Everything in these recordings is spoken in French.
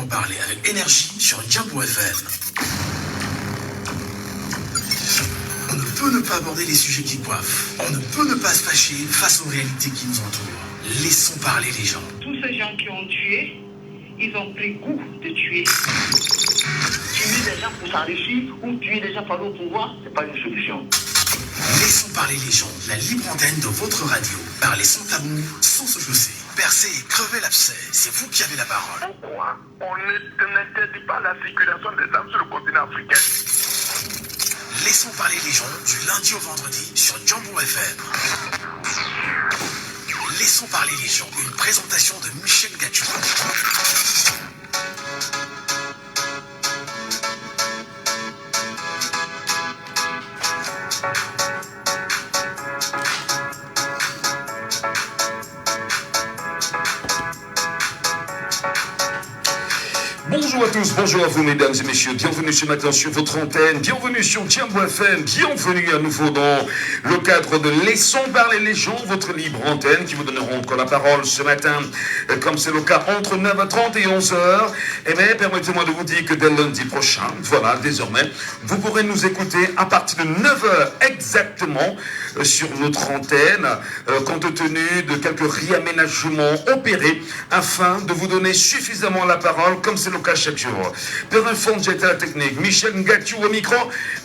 en parler avec énergie sur Djambo FM. On ne peut ne pas aborder les sujets qui coiffent. On ne peut ne pas se fâcher face aux réalités qui nous entourent. Laissons parler les gens. Tous ces gens qui ont tué, ils ont pris goût de tuer. Tuer des gens pour s'enrichir ou tuer des gens pour aller au pouvoir, c'est pas une solution. Laissons parler les gens. La libre antenne de votre radio. Parlez sans tabou, sans se chausser. Percez et crevez l'abcès. C'est vous qui avez la parole. Pourquoi on n'interdit pas la circulation des armes sur le continent africain? Laissons parler les gens du lundi au vendredi sur Djambo FM. Laissons parler les gens. Une présentation de Michel Gatchou. Bonjour à tous, bonjour à vous mesdames et messieurs, bienvenue ce matin sur votre antenne, bienvenue sur Djambo FM, bienvenue à nouveau dans le cadre de Laissons parler les gens, votre libre antenne qui vous donneront encore la parole ce matin, comme c'est le cas entre 9h30 et 11h. Et bien permettez-moi de vous dire que dès lundi prochain, voilà, désormais, vous pourrez nous écouter à partir de 9h exactement sur notre antenne, compte tenu de quelques réaménagements opérés afin de vous donner suffisamment la parole comme c'est le cas chaque jour. Père Infond, j'étais à la technique, Michel Gatchou au micro.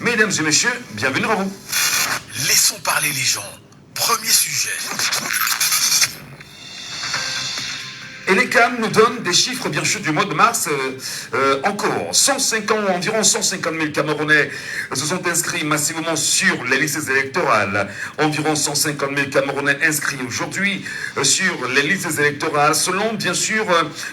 Mesdames et messieurs, bienvenue à vous. Laissons parler les gens. Premier sujet. Et les CAM nous donnent des chiffres, bien sûr, du mois de mars en cours. Environ 150 000 Camerounais se sont inscrits massivement sur les listes électorales. Environ 150 000 Camerounais inscrits aujourd'hui sur les listes électorales, selon, bien sûr,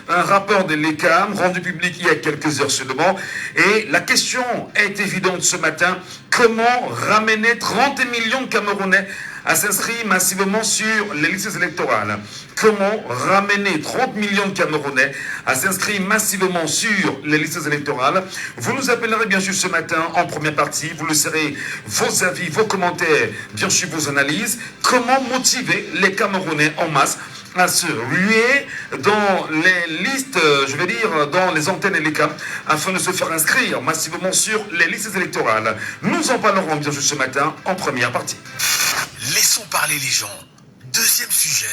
un rapport de l'ECAM rendu public il y a quelques heures seulement. Et la question est évidente ce matin. Comment ramener 30 millions de Camerounais à s'inscrire massivement sur les listes électorales? Comment ramener 30 millions de Camerounais à s'inscrire massivement sur les listes électorales? Vous nous appellerez bien sûr ce matin en première partie, vous le saurez, vos avis, vos commentaires, bien sûr vos analyses. Comment motiver les Camerounais en masse à se ruer dans les listes, je vais dire, dans les antennes et les CAM, afin de se faire inscrire massivement sur les listes électorales. Nous en parlerons bien sûr ce matin en première partie. Laissons parler les gens. Deuxième sujet.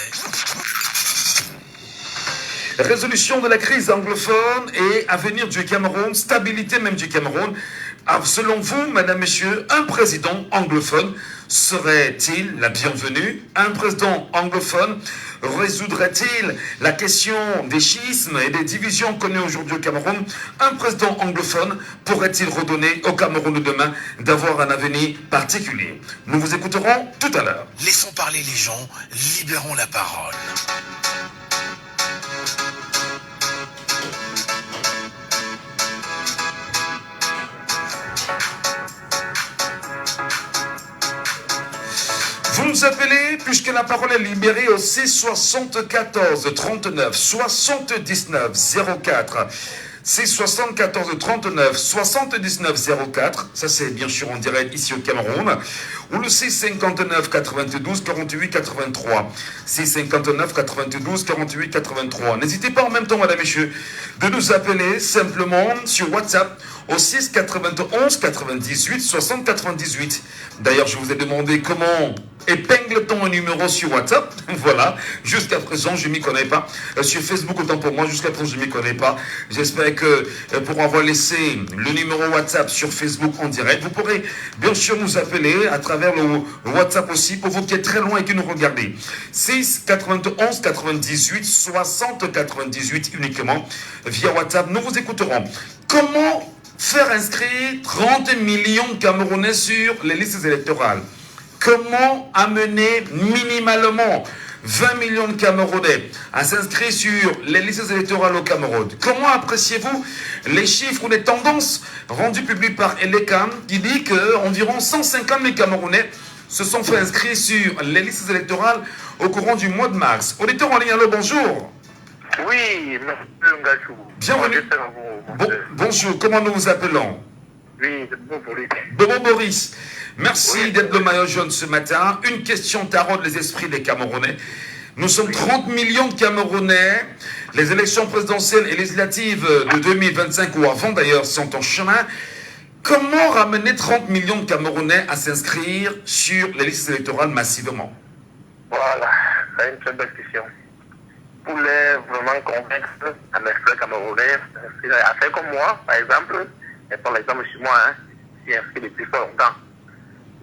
Résolution de la crise anglophone et avenir du Cameroun, stabilité même du Cameroun. Alors, selon vous, madame, messieurs, un président anglophone serait-il la bienvenue? Un président anglophone résoudrait-il la question des schismes et des divisions connues aujourd'hui au Cameroun? Un président anglophone pourrait-il redonner au Cameroun de demain d'avoir un avenir particulier? Nous vous écouterons tout à l'heure. Laissons parler les gens, libérons la parole. Vous nous appelez, puisque la parole est libérée, au 6 74 39 79 04. 6 74 39 79 04. Ça, c'est bien sûr en direct ici au Cameroun. Ou le 6 59 92 48 83. 6 59 92 48 83. N'hésitez pas en même temps, madame, messieurs, de nous appeler simplement sur WhatsApp au 6 91 98 60 98. D'ailleurs, je vous ai demandé comment épingle-t-on un numéro sur WhatsApp. Voilà, jusqu'à présent, je ne m'y connais pas. Sur Facebook, autant pour moi, jusqu'à présent, je ne m'y connais pas. J'espère que pour avoir laissé le numéro WhatsApp sur Facebook en direct, vous pourrez bien sûr nous appeler à travers le WhatsApp aussi, pour vous qui êtes très loin et qui nous regardez. 6 91 98 60 98 uniquement via WhatsApp. Nous vous écouterons. Comment faire inscrire 30 millions de Camerounais sur les listes électorales? Comment amener minimalement 20 millions de Camerounais à s'inscrire sur les listes électorales au Cameroun? Comment appréciez-vous les chiffres ou les tendances rendues publiques par l'ECAM qui dit qu'environ 150 000 Camerounais se sont fait inscrire sur les listes électorales au courant du mois de mars? Auditeur en ligne, allô, bonjour. Oui, merci Ngachou. Bienvenue. Bonjour, comment nous vous appelons? Oui, c'est bon pour lui. Bobo Boris. Merci d'être le maillot jaune ce matin. Une question taraude les esprits des Camerounais. Nous sommes 30 millions de Camerounais. Les élections présidentielles et législatives de 2025 ou avant d'ailleurs sont en chemin. Comment ramener 30 millions de Camerounais à s'inscrire sur les listes électorales massivement? Voilà, c'est une très belle question. Pour les vraiment convaincre à mes frères camerounais, à faire comme moi, par exemple, et par exemple chez moi, j'ai inscrit depuis fort longtemps.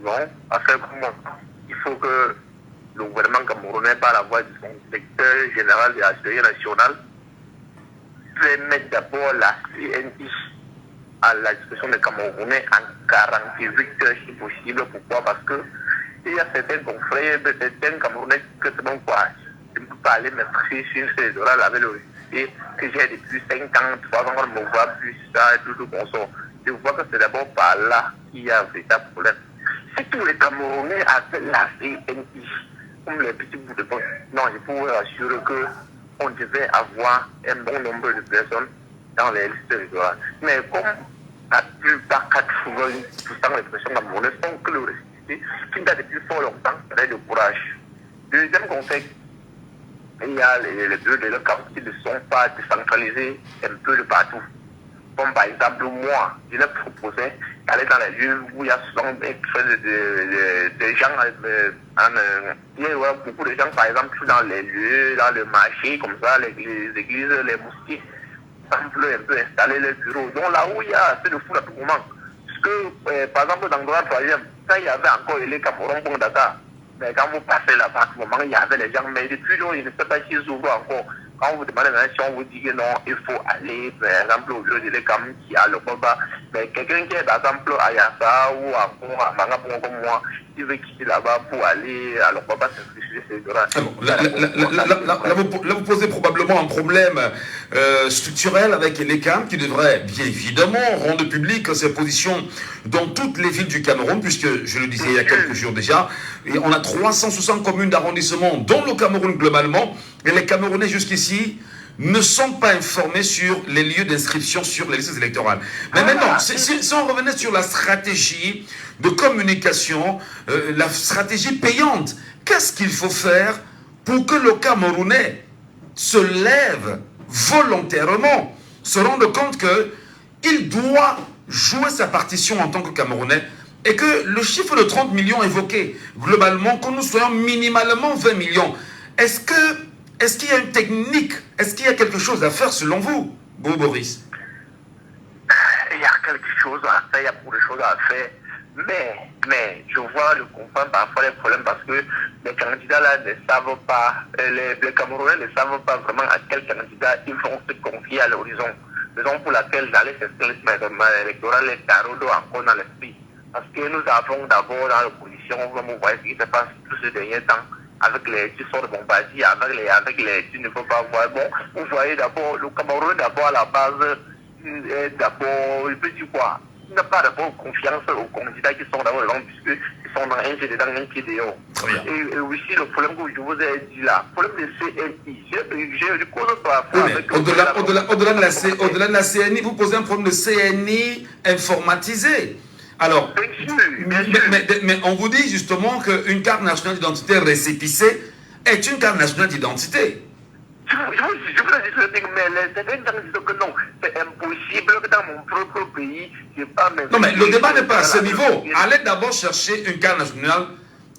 Non, à faire comme moi, il faut que le gouvernement camerounais, par la voix de son directeur général de la sécurité nationale, fait mettre d'abord la CNI à la discussion des Camerounais en 48 heures si possible. Pourquoi? Parce que il y a certains confrères, certains Camerounais que c'est bon quoi. Je ne peux pas aller m'inscrire sur ces électorales avec le résultat que j'ai depuis 5 ans, 3 ans, on ne me voit plus ça et tout consort. Je vois que c'est d'abord par là qu'il y a un véritable problème. Si tous les Camerounais avaient la CNI, comme les petits bouts de pain, non, je peux vous assurer qu'on devait avoir un bon nombre de personnes dans les listes électorales. Mais comme la plupart, 80% des personnes camerounaises sont que le récité, qui date depuis fort longtemps, c'est le courage. Deuxième conseil, il y a les bureaux de leur camp qui ne sont pas décentralisés un peu de partout. Comme par exemple, moi, je leur proposais d'aller dans les lieux où il y a souvent des gens, il y a beaucoup de gens, par exemple, dans les lieux, dans le marché, comme ça, les églises, les mosquées, un peu installer les bureaux. Donc là où il y a assez de foule à tout moment. Parce que, par exemple, dans le droit troisième, ça, il y avait encore les Camerounais pour Dakar. Mais quand vous passez là-bas, à ce moment, il y avait les gens. Mais depuis lors, il ne sait pas s'ils ouvrent encore. Quand vous demandez si on vous dit que non, il faut aller, par exemple, au bureau de l'ECAM qui a le Boba. Mais quelqu'un qui est, par exemple, à Yassa ou à Mangapon comme moi, il veut quitter là-bas pour aller à le Boba s'inscrire sur ces droits. Là, vous posez probablement un problème structurel avec l'ECAM qui devrait bien évidemment rendre public ses positions dans toutes les villes du Cameroun, puisque je le disais il y a quelques jours déjà, et on a 360 communes d'arrondissement dans le Cameroun globalement, et les Camerounais jusqu'ici ne sont pas informés sur les lieux d'inscription sur les listes électorales. Mais maintenant, si on revenait sur la stratégie de communication, la stratégie payante, qu'est-ce qu'il faut faire pour que le Camerounais se lève volontairement, se rende compte qu'il doit jouer sa partition en tant que Camerounais et que le chiffre de 30 millions évoqué, globalement, que nous soyons minimalement 20 millions, est-ce qu'il y a une technique, est-ce qu'il y a quelque chose à faire selon vous, Boris? Il y a quelque chose à faire, il y a beaucoup de choses à faire, mais je vois le comprendre parfois les problèmes parce que les candidats là ne savent pas, les Camerounais ne savent pas vraiment à quel candidat ils vont se confier à l'horizon. Raison pour laquelle d'aller s'inscrire électoral est taraudo encore dans l'esprit. Parce que nous avons d'abord dans l'opposition, vous voyez ce qui se passe tous ces derniers temps, avec les qui sont de Bombardier, avec les qui ne faut pas voir. Bon, vous voyez d'abord, le Cameroun d'abord à la base, d'abord, il peut dire quoi? Il n'a pas d'abord confiance aux candidats qui sont d'abord devant, puisqu'ils sont dans un pied dedans, un pied dehors. Et aussi le problème que je vous ai dit là, le problème de CNI, j'ai eu cause avec... Au-delà de la CNI, vous posez un problème de CNI informatisé. Alors, mais on vous dit justement qu'une carte nationale d'identité récépissée est une carte nationale d'identité. Je vous dis, mais certains gens disent que non, c'est impossible que dans mon propre pays, je n'ai pas... Non, mais le débat n'est pas à ce niveau. Allez d'abord chercher une carte nationale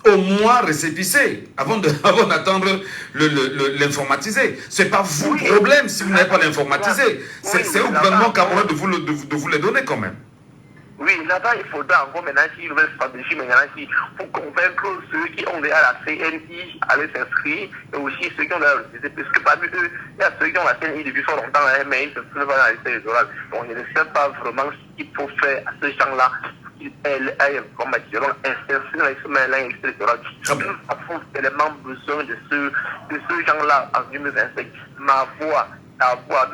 au moins récépissée, avant d'attendre l'informatiser. Ce n'est pas vous le problème si vous n'avez pas l'informatisé. C'est au gouvernement camerounais de vous le donner quand même. Oui, là-bas, il faudra encore maintenant une nouvelle stratégie, pour convaincre ceux qui ont déjà la CNI à aller s'inscrire, et aussi ceux qui ont la parce que parmi eux, il y a ceux qui ont la CNI depuis fort longtemps, mais ils ne s'inscrivent pas dans la liste électorale. Donc, je ne sais pas vraiment ce qu'il faut faire à ces gens-là, qu'ils aient comme s'inscrire dans la liste électorale. Nous avons tellement besoin de ces gens-là en 2025. Ma voix,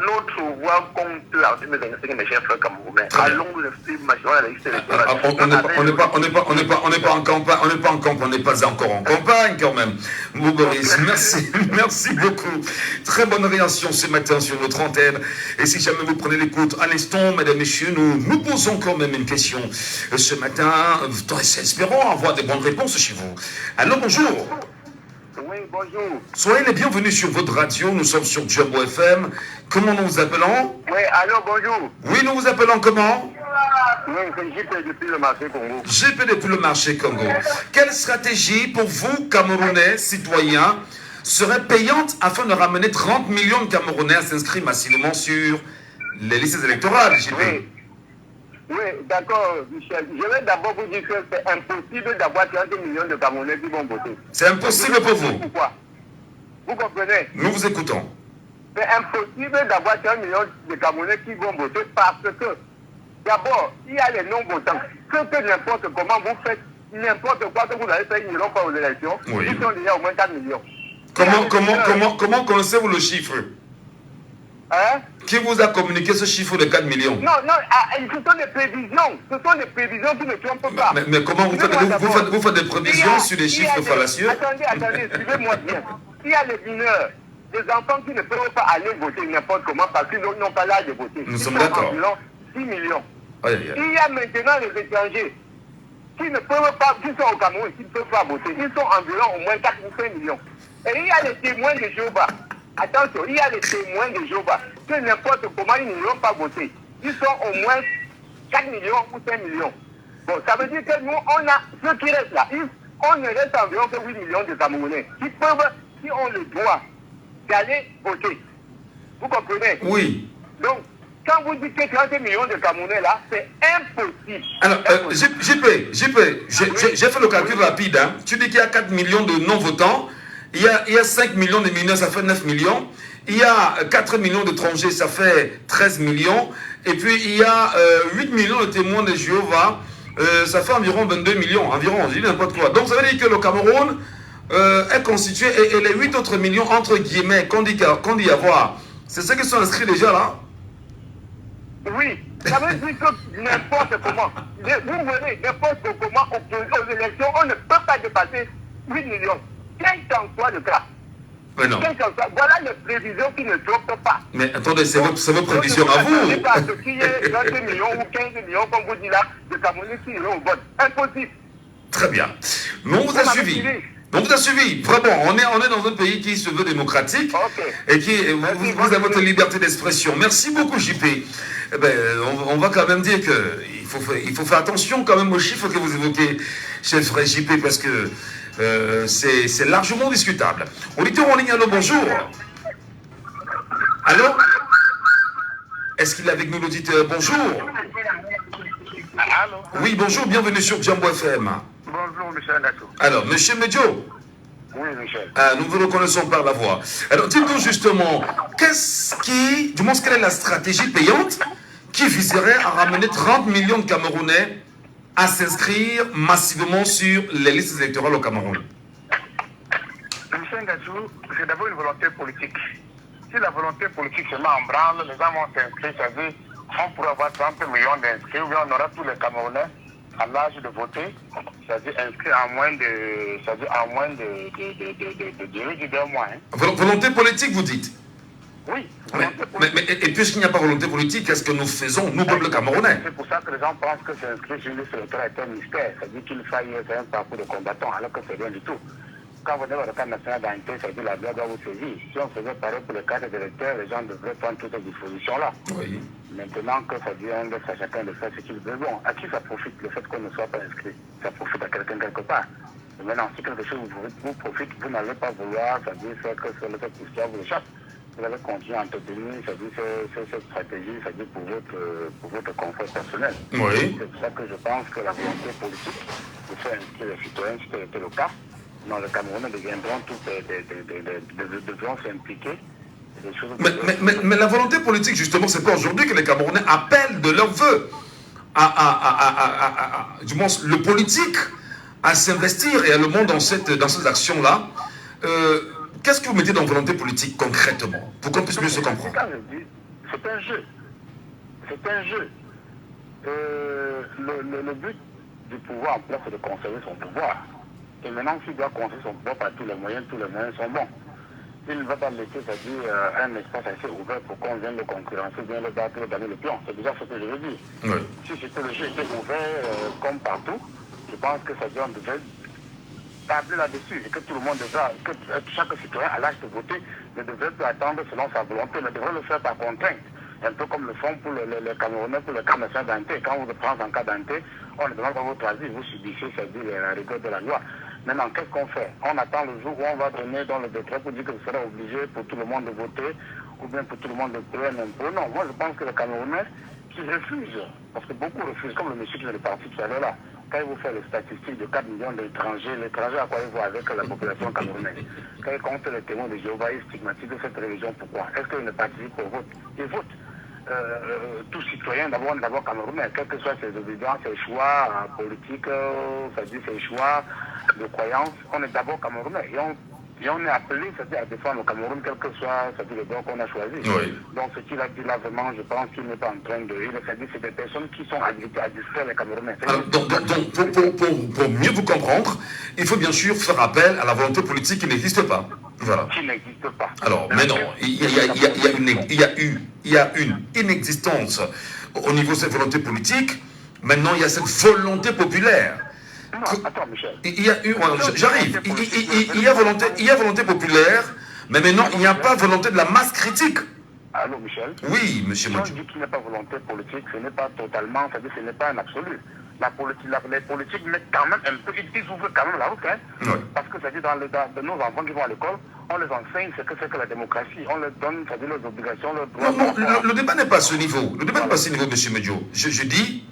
notre voix compte en 2025, mes chers frères camerounais. Allons nous inscrire à la liste électorale. On n'est pas en campagne, on n'est pas encore en campagne quand même. Boris, merci beaucoup. Très bonne réaction ce matin sur notre antenne. Et si jamais vous prenez l'écoute à l'instant, mesdames et messieurs, nous posons quand même une question ce matin. Espérons avoir des bonnes réponses chez vous. Allô, bonjour. Oui, bonjour. Soyez les bienvenus sur votre radio. Nous sommes sur Djambo FM. Comment nous vous appelons? Oui, allô, bonjour. Oui, nous vous appelons comment? Oui, c'est JP depuis le marché Congo. JP depuis le marché Congo. Quelle stratégie pour vous, Camerounais, citoyens, serait payante afin de ramener 30 millions de Camerounais à s'inscrire massivement sur les listes électorales, JP? Oui. Oui, d'accord, Michel. Je vais d'abord vous dire que c'est impossible d'avoir 30 millions de Camerounais qui vont voter. C'est impossible pour vous. Pourquoi? Vous comprenez? Nous vous écoutons. C'est impossible d'avoir 30 millions de Camerounais qui vont voter parce que, d'abord, il y a les non-votants. Que n'importe comment vous faites, n'importe quoi que vous allez faire, ils n'iront pas aux élections. Oui. Ils sont déjà au moins 4 millions. Comment connaissez-vous le chiffre? Hein? Qui vous a communiqué ce chiffre de 4 millions? Non, ce sont des prévisions. Ce sont des prévisions qui ne trompent pas. Mais comment vous faites des prévisions sur des chiffres fallacieux? Attendez, suivez-moi bien. Il y a les mineurs, des enfants qui ne peuvent pas aller voter n'importe comment parce qu'ils n'ont pas l'âge de voter. Nous sommes d'accord. Environ 6 millions. Aïe, aïe, aïe. Il y a maintenant les étrangers qui ne peuvent pas, qui sont au Cameroun, qui ne peuvent pas voter. Ils sont environ au moins 4 ou 5 millions. Et il y a les témoins de Jéhovah. Attention, il y a les témoins de Jéhovah que n'importe comment ils n'iront pas voter. Ils sont au moins 4 millions ou 5 millions. Bon, ça veut dire que nous, on a ceux qui restent là. On ne reste environ que 8 millions de Camerounais qui peuvent, qui ont le droit d'aller voter. Vous comprenez? Oui. Donc, quand vous dites que 30 millions de Camerounais là, c'est impossible. Alors, j'ai fait le calcul rapide. Hein. Tu dis qu'il y a 4 millions de non-votants. Il y a 5 millions de mineurs, ça fait 9 millions. Il y a 4 millions d'étrangers, ça fait 13 millions. Et puis, il y a 8 millions de témoins de Jéhovah, ça fait environ 22 millions. Environ, je dis n'importe quoi. Donc, ça veut dire que le Cameroun est constitué, et les 8 autres millions, entre guillemets, qu'on dit y avoir, c'est ceux qui sont inscrits déjà là? Oui, ça veut dire que n'importe comment, vous menez n'importe comment aux élections, on ne peut pas dépasser 8 millions. Quel qu'en soit le cas. Mais non. Voilà les prévisions qui ne trompent pas. Mais attendez, c'est vos prévisions à vous. Je ne sais pas ce qu'il y ait 20 millions ou 15 millions, comme vous dites là, de Camerounais qui iront au vote. Impossible. Très bien. Mais on vous a suivi. On vous a suivi. Vraiment, on est dans un pays qui se veut démocratique. Okay. Et qui vous avez votre liberté d'expression. Merci beaucoup, JP. Eh ben, on va quand même dire qu'il faut faire attention quand même aux chiffres que vous évoquez, cher frère JP, parce que c'est largement discutable. Auditeur en ligne, allô, bonjour. Allô? Est-ce qu'il est avec nous, l'auditeur? Bonjour. Allô? Oui, bonjour, bienvenue sur Djambo FM. Bonjour, Michel Gato. Alors, monsieur Medjo. Oui, Michel. Nous vous reconnaissons par la voix. Alors, dites-nous justement, quelle est la stratégie payante qui viserait à ramener 30 millions de Camerounais à s'inscrire massivement sur les listes électorales au Cameroun? Michel Gato, c'est d'abord une volonté politique. Si la volonté politique se met en branle, les gens vont s'inscrire, c'est-à-dire on pourra avoir 30 millions d'inscrits, ou bien on aura tous les Camerounais à l'âge de voter, c'est-à-dire inscrits en moins de, d'un mois. Hein. Volonté politique, vous dites? Oui. Et puisqu'il n'y a pas volonté politique, qu'est-ce que nous faisons, nous, peuple camerounais? C'est pour ça que les gens pensent que s'inscrire sur une liste électorale est un mystère, c'est-à-dire qu'il faille faire un parcours de combattant, alors que c'est rien du tout. Quand vous avez le cadre national d'identité, c'est-à-dire la loi doit vous saisir. Si on faisait pareil pour les cadres d'électeurs, les gens devraient prendre toutes ces dispositions-là. Oui. Maintenant que ça dit on laisse à chacun de faire ce qu'il veut, bon, à qui ça profite le fait qu'on ne soit pas inscrit? Ça profite à quelqu'un quelque part. Et maintenant, si quelque chose vous profite, vous n'allez pas vouloir, c'est-à-dire faire que cette histoire vous échappe. Vous allez continuer à entretenir, c'est-à-dire cette stratégie, c'est-à-dire pour votre confort personnel. Oui. C'est pour ça que je pense que la volonté politique de faire inscrire les citoyens, si c'était le cas, non, les Camerounais deviendront tous devront s'impliquer. Mais la volonté politique, justement, c'est pas aujourd'hui que les Camerounais appellent de leur vœu du moins le politique à s'investir et à le monde dans ces actions-là. Qu'est-ce que vous mettez dans volonté politique concrètement, pour qu'on puisse mieux se comprendre? C'est un jeu. C'est un jeu. Le but du pouvoir en place, c'est de conserver son pouvoir. Et maintenant, s'il doit conserver son pouvoir par tous les moyens sont bons. Il ne va pas laisser, c'est-à-dire un espace assez ouvert pour qu'on vienne le concurrencer, bien le battre, le donner le pion. C'est déjà ce que je veux dire. Oui. Si c'était le jeu était ouvert comme partout, je pense que ça devrait tabler là-dessus et que tout le monde devrait, que chaque citoyen à l'âge de voter ne devrait plus attendre selon sa volonté, mais devrait le faire par contrainte. Un peu comme le font pour les Camerounais, pour les cas médecins dentés. Quand vous prenez en cas denté, on ne demande pas votre avis, vous subissez, c'est-à-dire la rigueur de la loi. Maintenant, qu'est-ce qu'on fait? On attend le jour où on va donner dans le décret pour dire que vous serez obligé pour tout le monde de voter ou bien pour tout le monde de payer un impôt. Non, moi je pense que les Camerounais qui refusent, parce que beaucoup refusent, comme le monsieur qui est parti tout à l'heure là, quand il vous fait les statistiques de 4 millions d'étrangers, l'étranger à quoi il voit avec la population camerounaise. Quand il compte les témoins de Jéhovah, il stigmatise cette religion. Pourquoi? Est-ce qu'il ne participe au vote? Il vote. Tout citoyen, d'abord camerounais, quels que soient ses obédiences, ses choix politiques, c'est-à-dire ses choix de croyance, on est d'abord camerounais. Et on est appelé, c'est-à-dire à défendre le Cameroun, quel que soit le bord qu'on a choisi. Oui. Donc ce qu'il a dit là, vraiment, je pense qu'il n'est pas en train de... C'est des personnes qui sont habilitées à distraire les Camerounais. Alors, donc, pour mieux vous comprendre, il faut bien sûr faire appel à la volonté politique qui n'existe pas. Voilà. Qui n'existe pas. Alors, mais non, il y a une inexistence au niveau de cette volonté politique. Maintenant, il y a cette volonté populaire. Non, attends, Michel. J'arrive. Il y a volonté populaire, mais maintenant, il n'y a pas volonté de la masse critique. Allô, Michel? Oui, monsieur Quand Modjou. je dis qu'il n'y a pas volonté politique, ce n'est pas totalement, c'est-à-dire ce n'est pas un absolu. Les politiques mettent quand même un peu, ils ouvrent quand même la route, hein. Oui. Parce que c'est-à-dire dans nos enfants qui vont à l'école, on les enseigne ce que c'est que la démocratie, on leur donne, c'est-à-dire leurs obligations, leurs droits. Non, le débat n'est pas à ce niveau. Le débat n'est pas à ce niveau, monsieur Modjou. Je dis,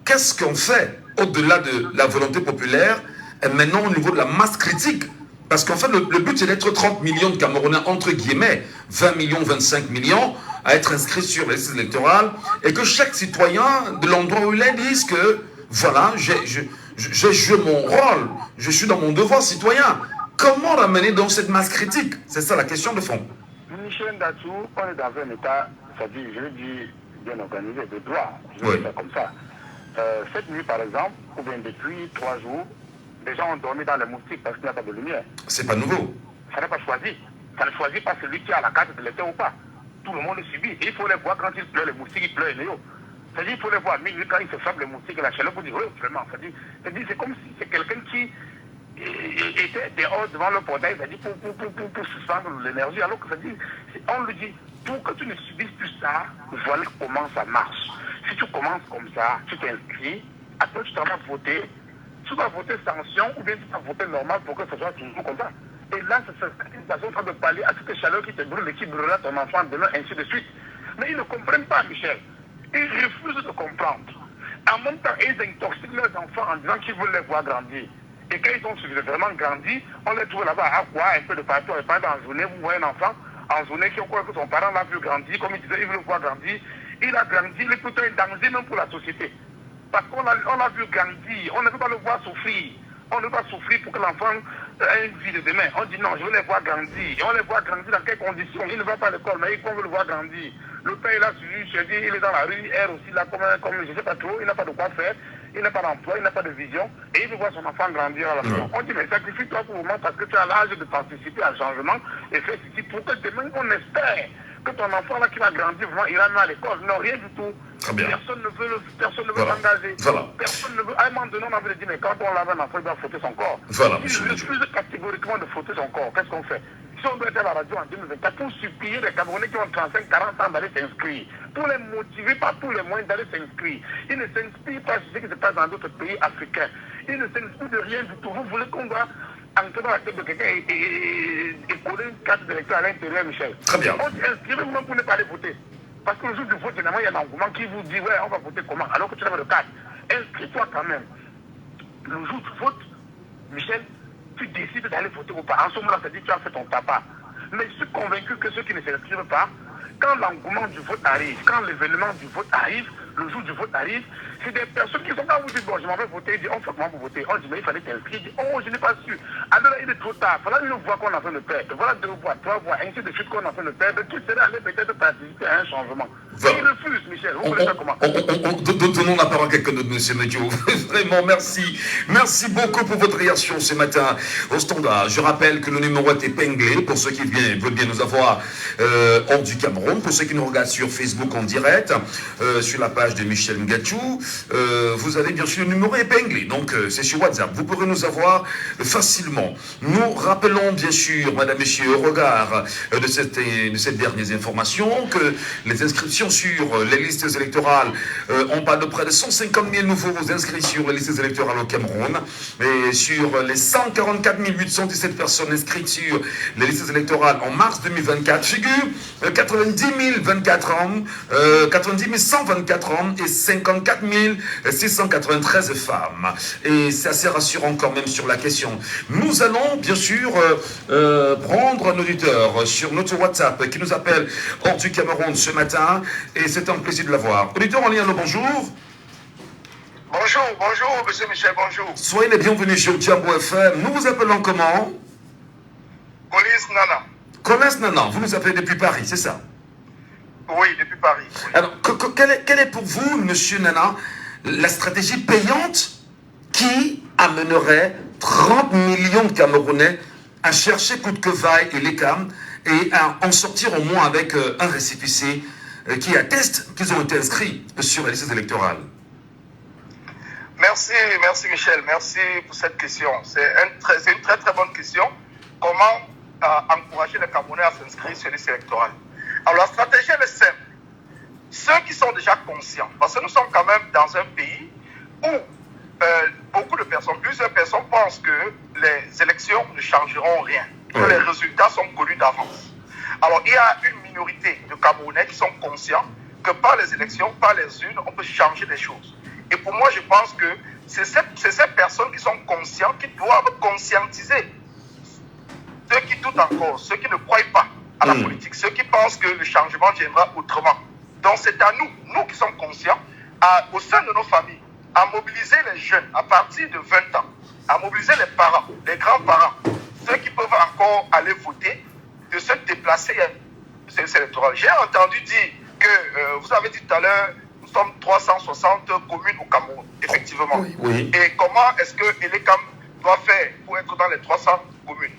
qu'est-ce qu'on fait au-delà de la volonté populaire et maintenant au niveau de la masse critique? Parce qu'en fait, le but, c'est d'être 30 millions de Camerounais, entre guillemets, 20 millions, 25 millions, à être inscrits sur les listes électorales, et que chaque citoyen de l'endroit où il est dise que, voilà, j'ai joué mon rôle, je suis dans mon devoir citoyen. Comment ramener donc cette masse critique? C'est ça la question de fond. Michel Ndatou, on est dans un état, c'est-à-dire, je le dis, bien organisé, de droit, je Oui. vais faire comme ça. Cette nuit, par exemple, ou bien depuis 3 jours, les gens ont dormi dans les moustiques parce qu'il n'y a pas de lumière. C'est pas nouveau. Ça n'est pas choisi. Ça ne choisit pas celui qui a la carte de l'été ou pas. Tout le monde le subit. Et il faut les voir quand il pleut, les moustiques, il pleut, Léo. C'est-à-dire qu'il faut les voir à minuit quand il se frappe les moustiques et la chaleur pour dire, oui, vraiment. C'est-à-dire c'est comme si c'est quelqu'un qui était dehors devant le portail, c'est-à-dire pour suspendre l'énergie. Alors que c'est-à-dire, on lui dit, pour que tu ne subisses plus ça, voilà comment ça marche. Si tu commences comme ça, tu t'inscris, après tu t'en vas voter, tu vas voter sanction ou bien tu vas voter normal pour que ce soit toujours comme ça. Et là, c'est une façon en train de parler à cette chaleur qui te brûle et qui brûlera ton enfant demain, ainsi de suite. Mais ils ne comprennent pas, Michel. Ils refusent de comprendre. En même temps, ils intoxiquent leurs enfants en disant qu'ils veulent les voir grandir. Et quand ils ont suffisamment grandi, on les trouve là-bas à quoi un peu de partout. Et pendant en journée, vous voyez un enfant en journée qui croit que son parent l'a vu grandir, comme il disait, il veut le voir grandir. Il a grandi, il est plutôt un danger même pour la société. Parce qu'on l'a vu grandir, on ne peut pas le voir souffrir. On ne peut pas souffrir pour que l'enfant ait une vie de demain. On dit non, je veux les voir grandir. Et on les voit grandir dans quelles conditions? Il ne va pas à l'école, mais on veut le voir grandir. Le père, il a suivi, je dis, il est dans la rue, il erre aussi là, comme je ne sais pas trop, il n'a pas de quoi faire, il n'a pas d'emploi, il n'a pas de vision, et il veut voir son enfant grandir à la maison. On dit, mais sacrifie-toi pour le moment parce que tu as l'âge de participer à un changement et fais ceci pour que demain, on espère que ton enfant là qui va grandir, vraiment, il ira à l'école. Non, rien du tout. Personne ne veut s'engager. Voilà. Personne ne veut. À un moment donné, on avait dit, mais quand on lave un enfant, il doit frotter son corps. Voilà, Si je refuse catégoriquement de frotter son corps, qu'est-ce qu'on fait? Si on doit être à la radio en 2024 pour supplier les Camerounais qui ont 35, 40 ans d'aller s'inscrire, pour les motiver par tous les moyens d'aller s'inscrire. Ils ne s'inspirent pas sur ce qui se passe dans d'autres pays africains. Ils ne s'inspirent de rien du tout. Vous voulez qu'on va entrer dans la tête de quelqu'un et coller une carte d'électeur à l'intérieur, Michel? Très bien. On dit inscrivez-vous pour ne pas aller voter. Parce que le jour du vote, généralement, il y a un engouement qui vous dit, ouais, on va voter comment? Alors que tu n'as pas de carte. Inscris-toi quand même. Le jour du vote, Michel, tu décides d'aller voter ou pas. En ce moment-là, ça dit que tu as fait ton tabac. Mais je suis convaincu que ceux qui ne s'inscrivent pas, quand l'engouement du vote arrive, quand l'événement du vote arrive, le jour du vote arrive, c'est des personnes qui sont là, vous dites, bon, je m'en vais voter, ils disent, on fait comment pour voter? On dit, mais il fallait t'inscrire, ils disent, oh, je n'ai pas su. Alors là, il est trop tard, voilà une voix qu'on est en train de perdre, voilà 2 voix, 3 voix, ainsi de suite qu'on est en train de perdre, qui serait allé peut-être participer à un changement. Voilà. Ils refusent, Michel, vous voulez faire comment? Donnons la parole à quelqu'un d'autre, monsieur Modjou. Vraiment, merci. Merci beaucoup pour votre réaction ce matin au standard. Je rappelle que le numéro est épinglé pour ceux qui veulent bien nous avoir hors du Cameroun, pour ceux qui nous regardent sur Facebook en direct, sur la page de Michel Ngatou. vous avez bien sûr le numéro épinglé. Donc, c'est sur WhatsApp. Vous pourrez nous avoir facilement. Nous rappelons bien sûr, madame, messieurs, au regard de ces dernières informations, que les inscriptions sur les listes électorales, on parle de près de 150 000 nouveaux inscrits sur les listes électorales au Cameroun. Et sur les 144 817 personnes inscrites sur les listes électorales en mars 2024, figure 90 124 hommes, 90 124 hommes et 54 693 femmes. Et c'est assez rassurant quand même sur la question. Nous allons bien sûr prendre un auditeur sur notre WhatsApp qui nous appelle hors du Cameroun ce matin et c'est un plaisir de l'avoir. Auditeur en ligne, allô, bonjour. Bonjour, monsieur Michel, bonjour. Soyez les bienvenus sur Djambo FM. Nous vous appelons comment? Collins Nana. Collins Nana, vous nous appelez depuis Paris, c'est ça? Oui, depuis Paris. Oui. Alors, quelle est pour vous, monsieur Nana, la stratégie payante qui amènerait 30 millions de Camerounais à chercher coûte que vaille et l'ECAM et à en sortir au moins avec un récépissé qui atteste qu'ils ont été inscrits sur les listes électorales? Merci Michel, merci pour cette question. C'est une très très bonne question. Comment encourager les Camerounais à s'inscrire sur les listes électorales? Alors la stratégie elle est simple. Ceux qui sont déjà conscients, parce que nous sommes quand même dans un pays où beaucoup de personnes, plusieurs personnes pensent que les élections ne changeront rien, que les résultats sont connus d'avance. Alors il y a une minorité de Camerounais qui sont conscients que par les élections, par les urnes, on peut changer les choses. Et pour moi, je pense que c'est ces personnes qui sont conscientes qui doivent conscientiser ceux qui doutent encore, ceux qui ne croient pas à la politique, ceux qui pensent que le changement viendra autrement. Donc c'est à nous qui sommes conscients, au sein de nos familles, à mobiliser les jeunes à partir de 20 ans, à mobiliser les parents, les grands-parents, ceux qui peuvent encore aller voter, de se déplacer à ces électorales. J'ai entendu dire que, vous avez dit tout à l'heure, nous sommes 360 communes au Cameroun, effectivement. Oui. Et comment est-ce que l'ECAM doit faire pour être dans les 300 communes?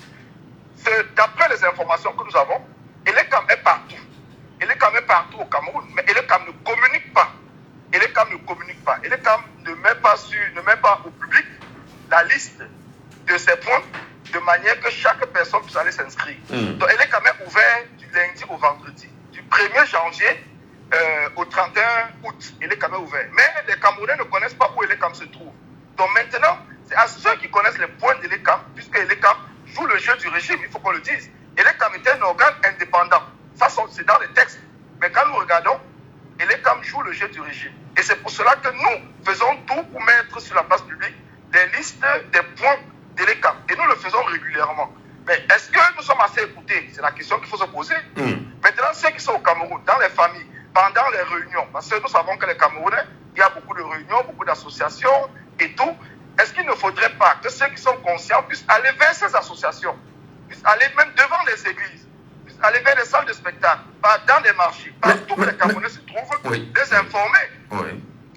D'après les informations que nous avons, l'ECAM est partout. L'ECAM est partout au Cameroun, mais l'ECAM ne communique pas. L'ECAM ne communique pas. L'ECAM ne met pas au public la liste de ces points de manière que chaque personne puisse aller s'inscrire. Donc l'ECAM est ouvert du lundi au vendredi, du 1er janvier au 31 août, l'ECAM est ouvert. Mais les Camerounais ne connaissent pas où l'ECAM se trouve. Donc maintenant, c'est à ceux qui connaissent les points de l'ECAM, puisque l'ECAM joue le jeu du régime, il faut qu'on le dise. L'ECAM est un organe indépendant. Ça, c'est dans les textes. Mais quand nous regardons, l'ECAM joue le jeu du régime. Et c'est pour cela que nous faisons tout pour mettre sur la place publique des listes des points de l'ECAM. Et nous le faisons régulièrement. Mais est-ce que nous sommes assez écoutés? C'est la question qu'il faut se poser. Maintenant, ceux qui sont au Cameroun, dans les familles, pendant les réunions, parce que nous savons que les Camerounais, il y a beaucoup de réunions, beaucoup d'associations et tout. Est-ce qu'il ne faudrait pas que ceux qui sont conscients puissent aller vers ces associations, puissent aller même devant les églises, puissent aller vers les salles de spectacle, dans les marchés, partout où les Camerounais se trouvent, les informer?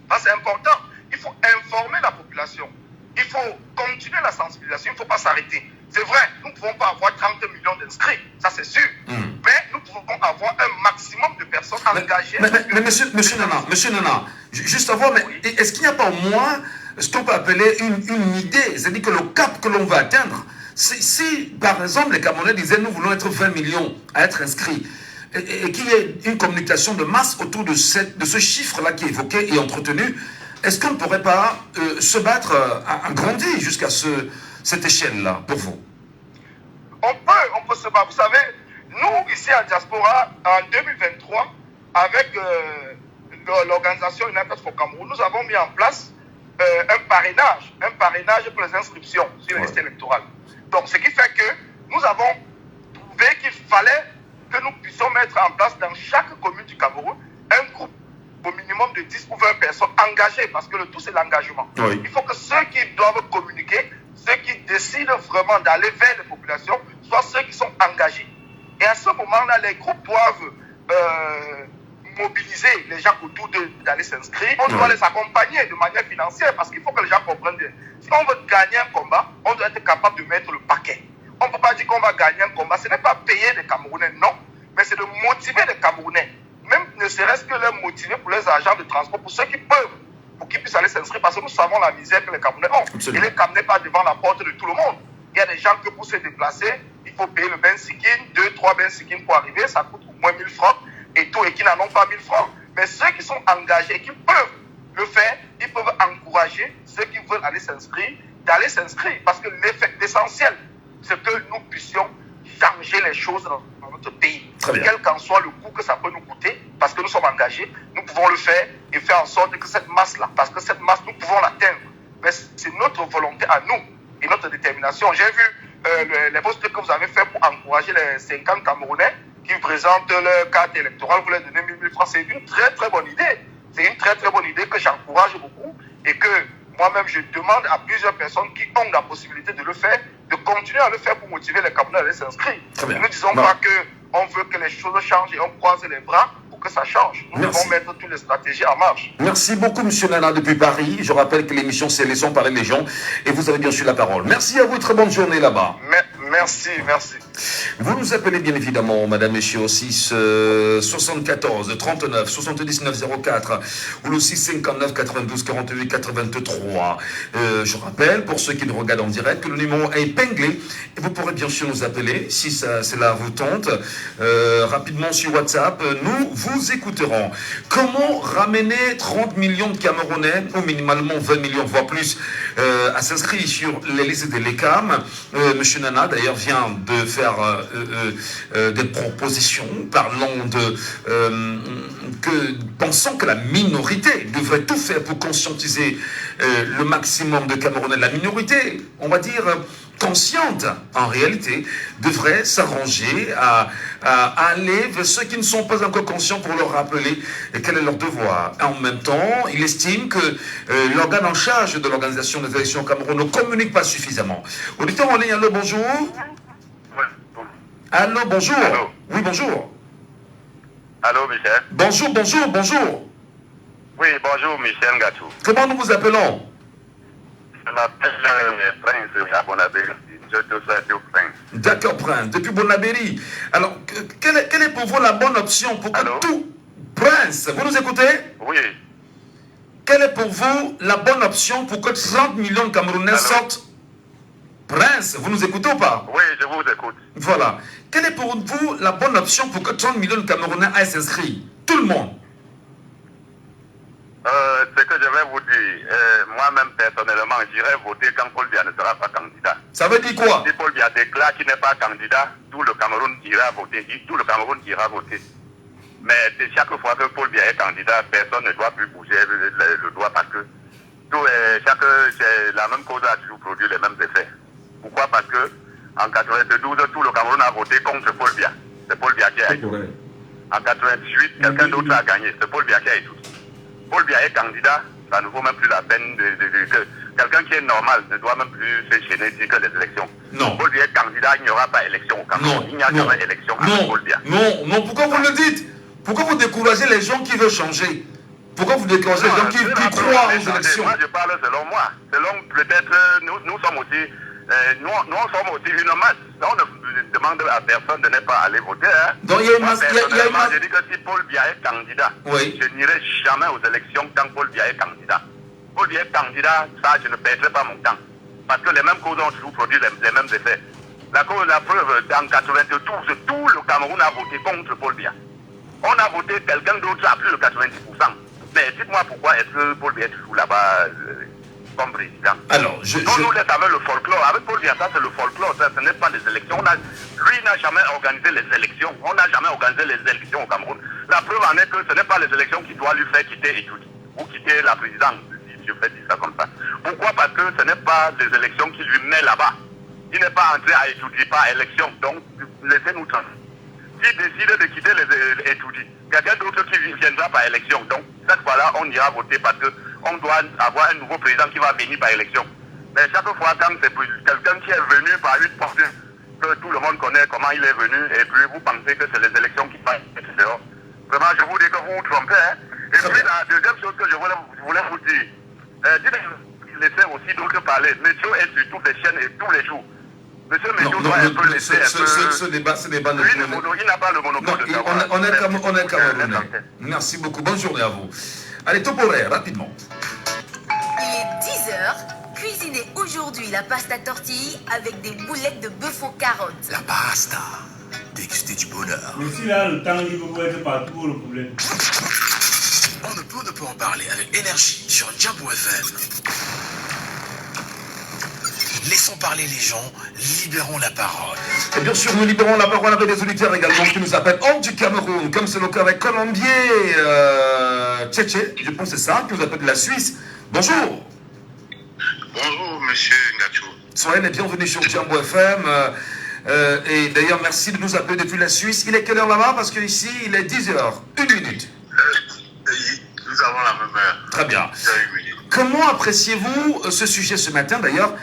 Parce que c'est important. Il faut informer la population. Il faut continuer la sensibilisation. Il ne faut pas s'arrêter. C'est vrai, nous ne pouvons pas avoir 30 millions d'inscrits, ça c'est sûr. Mais nous pouvons avoir un maximum de personnes engagées. Mais monsieur Nana, juste à voir, est-ce qu'il n'y a pas au moins ce qu'on peut appeler une idée, c'est-à-dire que le cap que l'on va atteindre, si par exemple les Camerounais disaient nous voulons être 20 millions à être inscrits, et qu'il y ait une communication de masse autour de ce chiffre-là qui est évoqué et entretenu, est-ce qu'on ne pourrait pas se battre à grandir jusqu'à cette échelle-là, pour vous? On peut se battre. Vous savez, nous, ici à Diaspora, en 2023, avec l'organisation United for Cameroun, nous avons mis en place un parrainage pour les inscriptions sur les listes électorales. Donc, ce qui fait que nous avons trouvé qu'il fallait que nous puissions mettre en place dans chaque commune du Cameroun un groupe au minimum de 10 ou 20 personnes engagées, parce que le tout c'est l'engagement. Il faut que ceux qui doivent communiquer, ceux qui décident vraiment d'aller vers les populations, soient ceux qui sont engagés. Et à ce moment-là, les groupes doivent mobiliser les gens autour d'eux d'aller s'inscrire. On doit les accompagner de manière financière, parce qu'il faut que les gens comprennent bien. Si on veut gagner un combat, on doit être capable de mettre le paquet. On ne peut pas dire qu'on va gagner un combat. Ce n'est pas payer les Camerounais, non. Mais c'est de motiver les Camerounais. Même ne serait-ce que les motiver pour les agents de transport, pour ceux qui peuvent pour qu'ils puissent aller s'inscrire parce que nous savons la misère que les Camerounais ont. Absolument. Et les Camerounais pas devant la porte de tout le monde. Il y a des gens que pour se déplacer, il faut payer le bain sikin, 2-3 bains sikin pour arriver, ça coûte au moins 1000 francs et tout, et qui n'en ont pas 1000 francs. Mais ceux qui sont engagés, qui peuvent le faire, ils peuvent encourager ceux qui veulent aller s'inscrire, d'aller s'inscrire. Parce que l'essentiel, c'est que nous puissions changer les choses dans notre pays. Quel qu'en soit le coût que ça peut nous coûter, parce que nous sommes engagés, nous pouvons le faire et faire en sorte que cette masse-là, parce que cette masse, nous pouvons l'atteindre. Mais c'est notre volonté à nous et notre détermination. J'ai vu les postes que vous avez fait pour encourager les 50 Camerounais qui présentent leur carte électorale, vous leur donnez 1000 francs. C'est une très très bonne idée. C'est une très très bonne idée que j'encourage beaucoup et que moi-même je demande à plusieurs personnes qui ont la possibilité de le faire, de continuer à le faire pour motiver les Camerounais à aller s'inscrire. Nous ne disons pas qu'on veut que les choses changent et on croise les bras pour que ça change. Nous devons mettre toutes les stratégies en marche. Merci beaucoup, M. Nana, depuis Paris. Je rappelle que l'émission, c'est Laissons parler les gens. Et vous avez bien sûr la parole. Merci à vous. Très bonne journée là-bas. Merci, merci. Vous nous appelez bien évidemment, madame, monsieur, au 6 74 39 79 04 ou le 6 59 92 48 83. Je rappelle, pour ceux qui nous regardent en direct, que le numéro est épinglé et vous pourrez bien sûr nous appeler si cela vous tente. Rapidement sur WhatsApp, nous vous écouterons. Comment ramener 30 millions de Camerounais, ou minimalement 20 millions, voire plus, à s'inscrire sur les listes de l'ECAM? Monsieur Nana, d'ailleurs, vient de faire des propositions parlant pensant que la minorité devrait tout faire pour conscientiser le maximum de Camerounais. La minorité, on va dire consciente, en réalité, devrait s'arranger à aller vers ceux qui ne sont pas encore conscients pour leur rappeler quel est leur devoir. En même temps, il estime que l'organe en charge de l'organisation des élections au Cameroun ne communique pas suffisamment. Auditeur en ligne, allô, bonjour. Allô, bonjour. Allô. Oui, bonjour. Allô, Michel. Bonjour, bonjour, bonjour. Oui, bonjour, Michel Gatou. Comment nous vous appelons? Je m'appelle Prince à Bonabéry. Je te souhaite Prince. D'accord, Prince, depuis Bonabéry. Alors, quelle est pour vous la bonne option pour que Allô? tout... Prince, vous nous écoutez? Oui. Quelle est pour vous la bonne option pour que 30 millions de Camerounais Allô? sortent? Prince, vous nous écoutez ou pas? Oui, je vous écoute. Voilà. Quelle est pour vous la bonne option pour que 30 millions de Camerounais aillent s'inscrire? Tout le monde. Ce que je vais vous dire, moi-même personnellement, j'irai voter quand Paul Biya ne sera pas candidat. Ça veut dire quoi? Si Paul Biya déclare qu'il n'est pas candidat, tout le Cameroun ira voter. Tout le Cameroun ira voter. Mais chaque fois que Paul Biya est candidat, personne ne doit plus bouger le doigt parce que la même cause a toujours produit les mêmes effets. Pourquoi? Parce que en 92, tout le Cameroun a voté contre Paul Biya. C'est Paul Biya qui a échoué. En 98, quelqu'un d'autre a gagné. C'est Paul Biya qui a échoué. Paul Biya est candidat, ça ne vaut même plus la peine que quelqu'un qui est normal ne doit même plus se gêner dire que les élections. Non. Paul Biya est candidat, il n'y aura pas élection au Cameroun. Non, il n'y a non, jamais élection avec Paul Biya. non, pourquoi vous le dites? Pourquoi vous découragez les gens qui veulent changer? Pourquoi vous découragez les gens qui croient aux élections? Moi, je parle selon moi. Selon peut-être, nous sommes aussi, nous sommes aussi une masse. On ne demande à personne de ne pas aller voter. Hein. Donc il y a une masse. Je dis que si Paul Biya est candidat, oui, je n'irai jamais aux élections quand Paul Biya est candidat. Paul Biya est candidat, ça, je ne perdrai pas mon temps. Parce que les mêmes causes ont toujours produit les mêmes effets. La preuve, en 92, tout le Cameroun a voté contre Paul Biya. On a voté quelqu'un d'autre à plus de 90%. Mais dites-moi pourquoi est-ce que Paul Biya est toujours là-bas comme président? Alors, nous laisse avec le folklore. Avec Paul Biya, ça c'est le folklore, ça, ce n'est pas les élections. Lui n'a jamais organisé les élections. On n'a jamais organisé les élections au Cameroun. La preuve en est que ce n'est pas les élections qui doivent lui faire quitter Étoudi ou quitter la présidence, si je fais dire ça comme ça. Pourquoi? Parce que ce n'est pas les élections qui lui met là-bas. Il n'est pas entré à Étoudi par élection. Donc, laissez-nous tranquilles. S'il décide de quitter les Étoudi, quelqu'un d'autre qui viendra par élection. Donc, cette fois-là, on ira voter parce qu'on doit avoir un nouveau président qui va venir par élection. Mais chaque fois, quand c'est quelqu'un qui est venu par une porte que tout le monde connaît comment il est venu, et puis vous pensez que c'est les élections qui passent, etc. Vraiment, je vous dis que vous vous trompez. Hein. Et puis, la deuxième chose que je voulais vous dire, laissez aussi d'autres parler. Monsieur est sur toutes les chaînes et tous les jours. Monsieur Médio doit un peu laisser ce débat ne... il n'a pas le monopole de savoir. On est Camerounais. Merci beaucoup. Bonne journée à vous. Allez, Toporé, rapidement. Aujourd'hui, la pasta tortille avec des boulettes de bœuf aux carottes. La pasta. Déguster du bonheur. Mais si là, le temps libre peut être partout, le problème. On ne peut en parler avec énergie sur Diabo FM. Laissons parler les gens, libérons la parole. Et bien sûr, nous libérons la parole avec des auditeurs également qui nous appellent hors du Cameroun, comme c'est le cas avec Colombier Tchétché, je pense que c'est ça, qui nous appelle de la Suisse. Bonjour. Bonjour, monsieur Ngacho. Soyez les bienvenus sur Diabo FM. Et d'ailleurs, merci de nous appeler depuis la Suisse. Il est quelle heure là-bas? Parce qu'ici, il est 10h, 1 minute. Nous avons la même heure. Très bien. 1 minute. Comment appréciez-vous ce sujet ce matin d'ailleurs?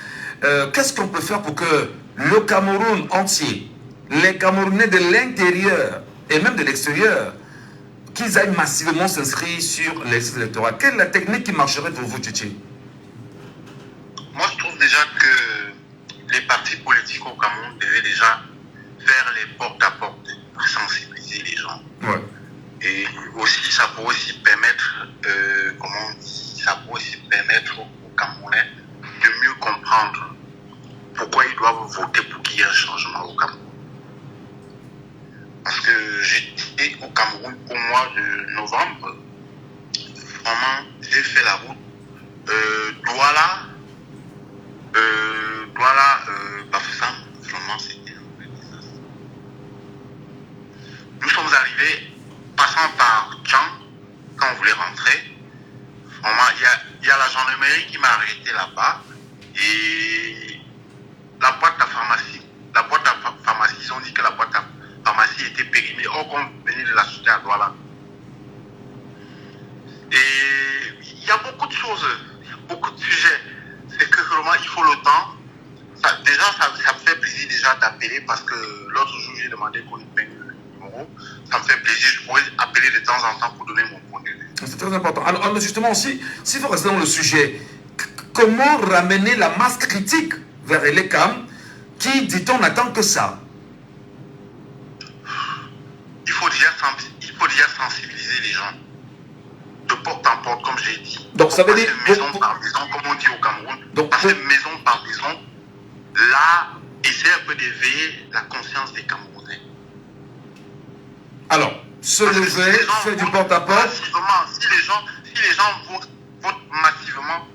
Qu'est-ce qu'on peut faire pour que le Cameroun entier, les Camerounais de l'intérieur et même de l'extérieur, qu'ils aillent massivement s'inscrire sur les listes électorales? Quelle est la technique qui marcherait pour vous, Tchétché? Moi, je trouve déjà que les partis politiques au Cameroun devaient déjà faire les porte-à-porte pour sensibiliser les gens. Ouais. Et aussi, ça pourrait aussi permettre, ça pourrait aussi permettre aux Camerounais de mieux comprendre pourquoi ils doivent voter pour qu'il y ait un changement au Cameroun. Parce que j'étais au Cameroun au mois de novembre. Vraiment, j'ai fait la route Bafoussam. Vraiment, c'était un peu désastre. Nous sommes arrivés, passant par Tchang, quand on voulait rentrer. Vraiment, il y a la gendarmerie qui m'a arrêté là-bas. Et la boîte à pharmacie, ils ont dit que la boîte à pharmacie était périmée. Or, qu'on venait de l'acheter à Douala. Et il y a beaucoup de choses, beaucoup de sujets. C'est que vraiment, il faut le temps. Ça me fait plaisir déjà d'appeler parce que l'autre jour, j'ai demandé qu'on ait le numéro. Ça me fait plaisir. Je pourrais appeler de temps en temps pour donner mon point de vue. C'est très important. Alors, justement aussi, s'il faut rester dans le sujet, comment ramener la masse critique vers l'ECAM qui, dit-on, n'attend que ça? Il faut déjà sensibiliser les gens. De porte en porte, comme j'ai dit. Donc, ça veut dire... Maison par maison, comme on dit au Cameroun. Donc, passer maison par maison, là, essayer un peu d'éveiller la conscience des Camerounais. Alors, se lever, faire du porte-à-porte. Si les gens votent massivement,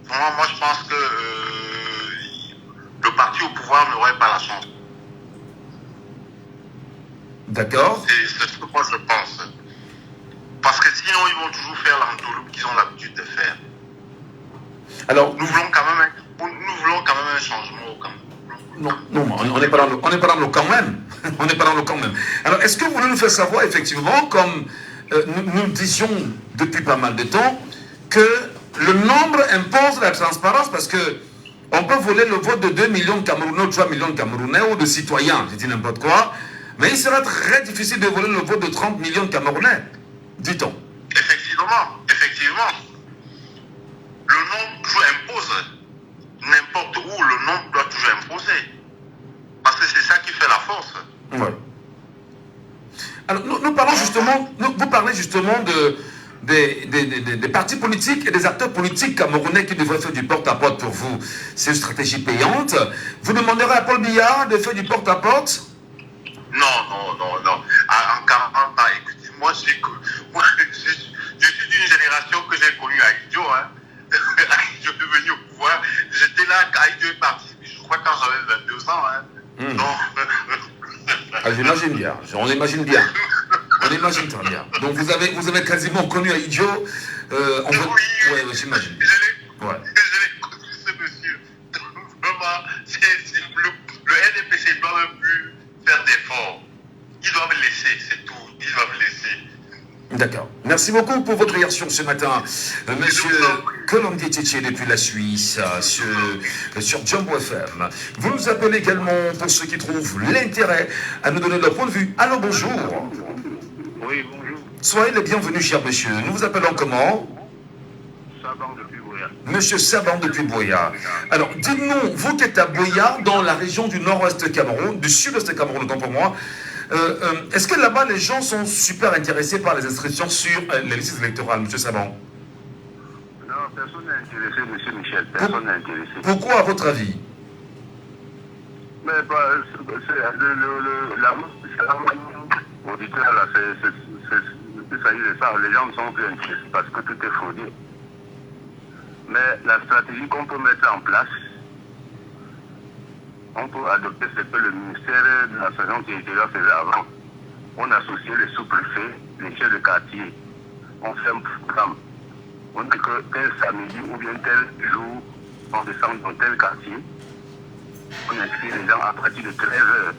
vraiment, moi je pense que le parti au pouvoir n'aurait pas la chance. D'accord. C'est ce que moi je pense. Parce que sinon, ils vont toujours faire l'entourloupe qu'ils ont l'habitude de faire. Alors, nous voulons quand même un changement au Cameroun. Non, on n'est pas dans le quand même. On n'est pas dans le quand même. Alors, est-ce que vous voulez nous faire savoir, effectivement, comme nous disions depuis pas mal de temps, que le nombre impose la transparence, parce que on peut voler le vote de 2 millions de Camerounais ou 3 millions de Camerounais ou de citoyens, je dis n'importe quoi, mais il sera très difficile de voler le vote de 30 millions de Camerounais, dit-on. Effectivement. Le nombre toujours impose. N'importe où, le nombre doit toujours imposer. Parce que c'est ça qui fait la force. Ouais. Alors, nous parlons justement, vous parlez justement des partis politiques et des acteurs politiques camerounais qui devraient faire du porte-à-porte pour vous. C'est une stratégie payante. Vous demanderez à Paul Biya de faire du porte-à-porte? Non. En 40 ans, écoutez, moi je suis d'une génération que j'ai connue à Idjo. Idjo est venu au pouvoir. J'étais là quand Idjo est parti, je crois quand j'avais 22 ans. Donc... j'imagine bien, on imagine bien. On imagine très bien. Donc vous avez quasiment connu Idjo. Oui, j'imagine. Je l'ai connu, ce monsieur. Vraiment, le NDPC doit même plus faire d'efforts. Ils doivent laisser, c'est tout. Ils doivent laisser. D'accord. Merci beaucoup pour votre réaction ce matin. Monsieur Colombier Tchétché depuis la Suisse, sur Diabo FM. Vous nous appelez également pour ceux qui trouvent l'intérêt à nous donner leur point de vue. Allô, bonjour. Oui, bonjour. Soyez les bienvenus, cher monsieur. Nous vous appelons comment? Saban depuis Boya. Monsieur Saban depuis Boya. Alors, dites-nous, vous qui êtes à Boya, dans la région du nord-ouest Cameroun, du sud-est Cameroun, autant pour moi, est-ce que là-bas, les gens sont super intéressés par les inscriptions sur les listes électorales, monsieur Saban? Non, personne n'est intéressée, monsieur Michel. Personne n'est intéressé. Pourquoi, à votre avis? Mais la auditeur, là, il s'agit de ça. Les gens ne sont plus intéressés parce que tout est fraudé. Mais la stratégie qu'on peut mettre en place, on peut adopter ce que le ministère de la Sécurité territoriale faisait avant. On associe les sous-préfets, les chefs de quartier. On fait un programme. On dit que tel samedi ou bien tel jour, on descend dans tel quartier. On inscrit les gens à partir de 13h.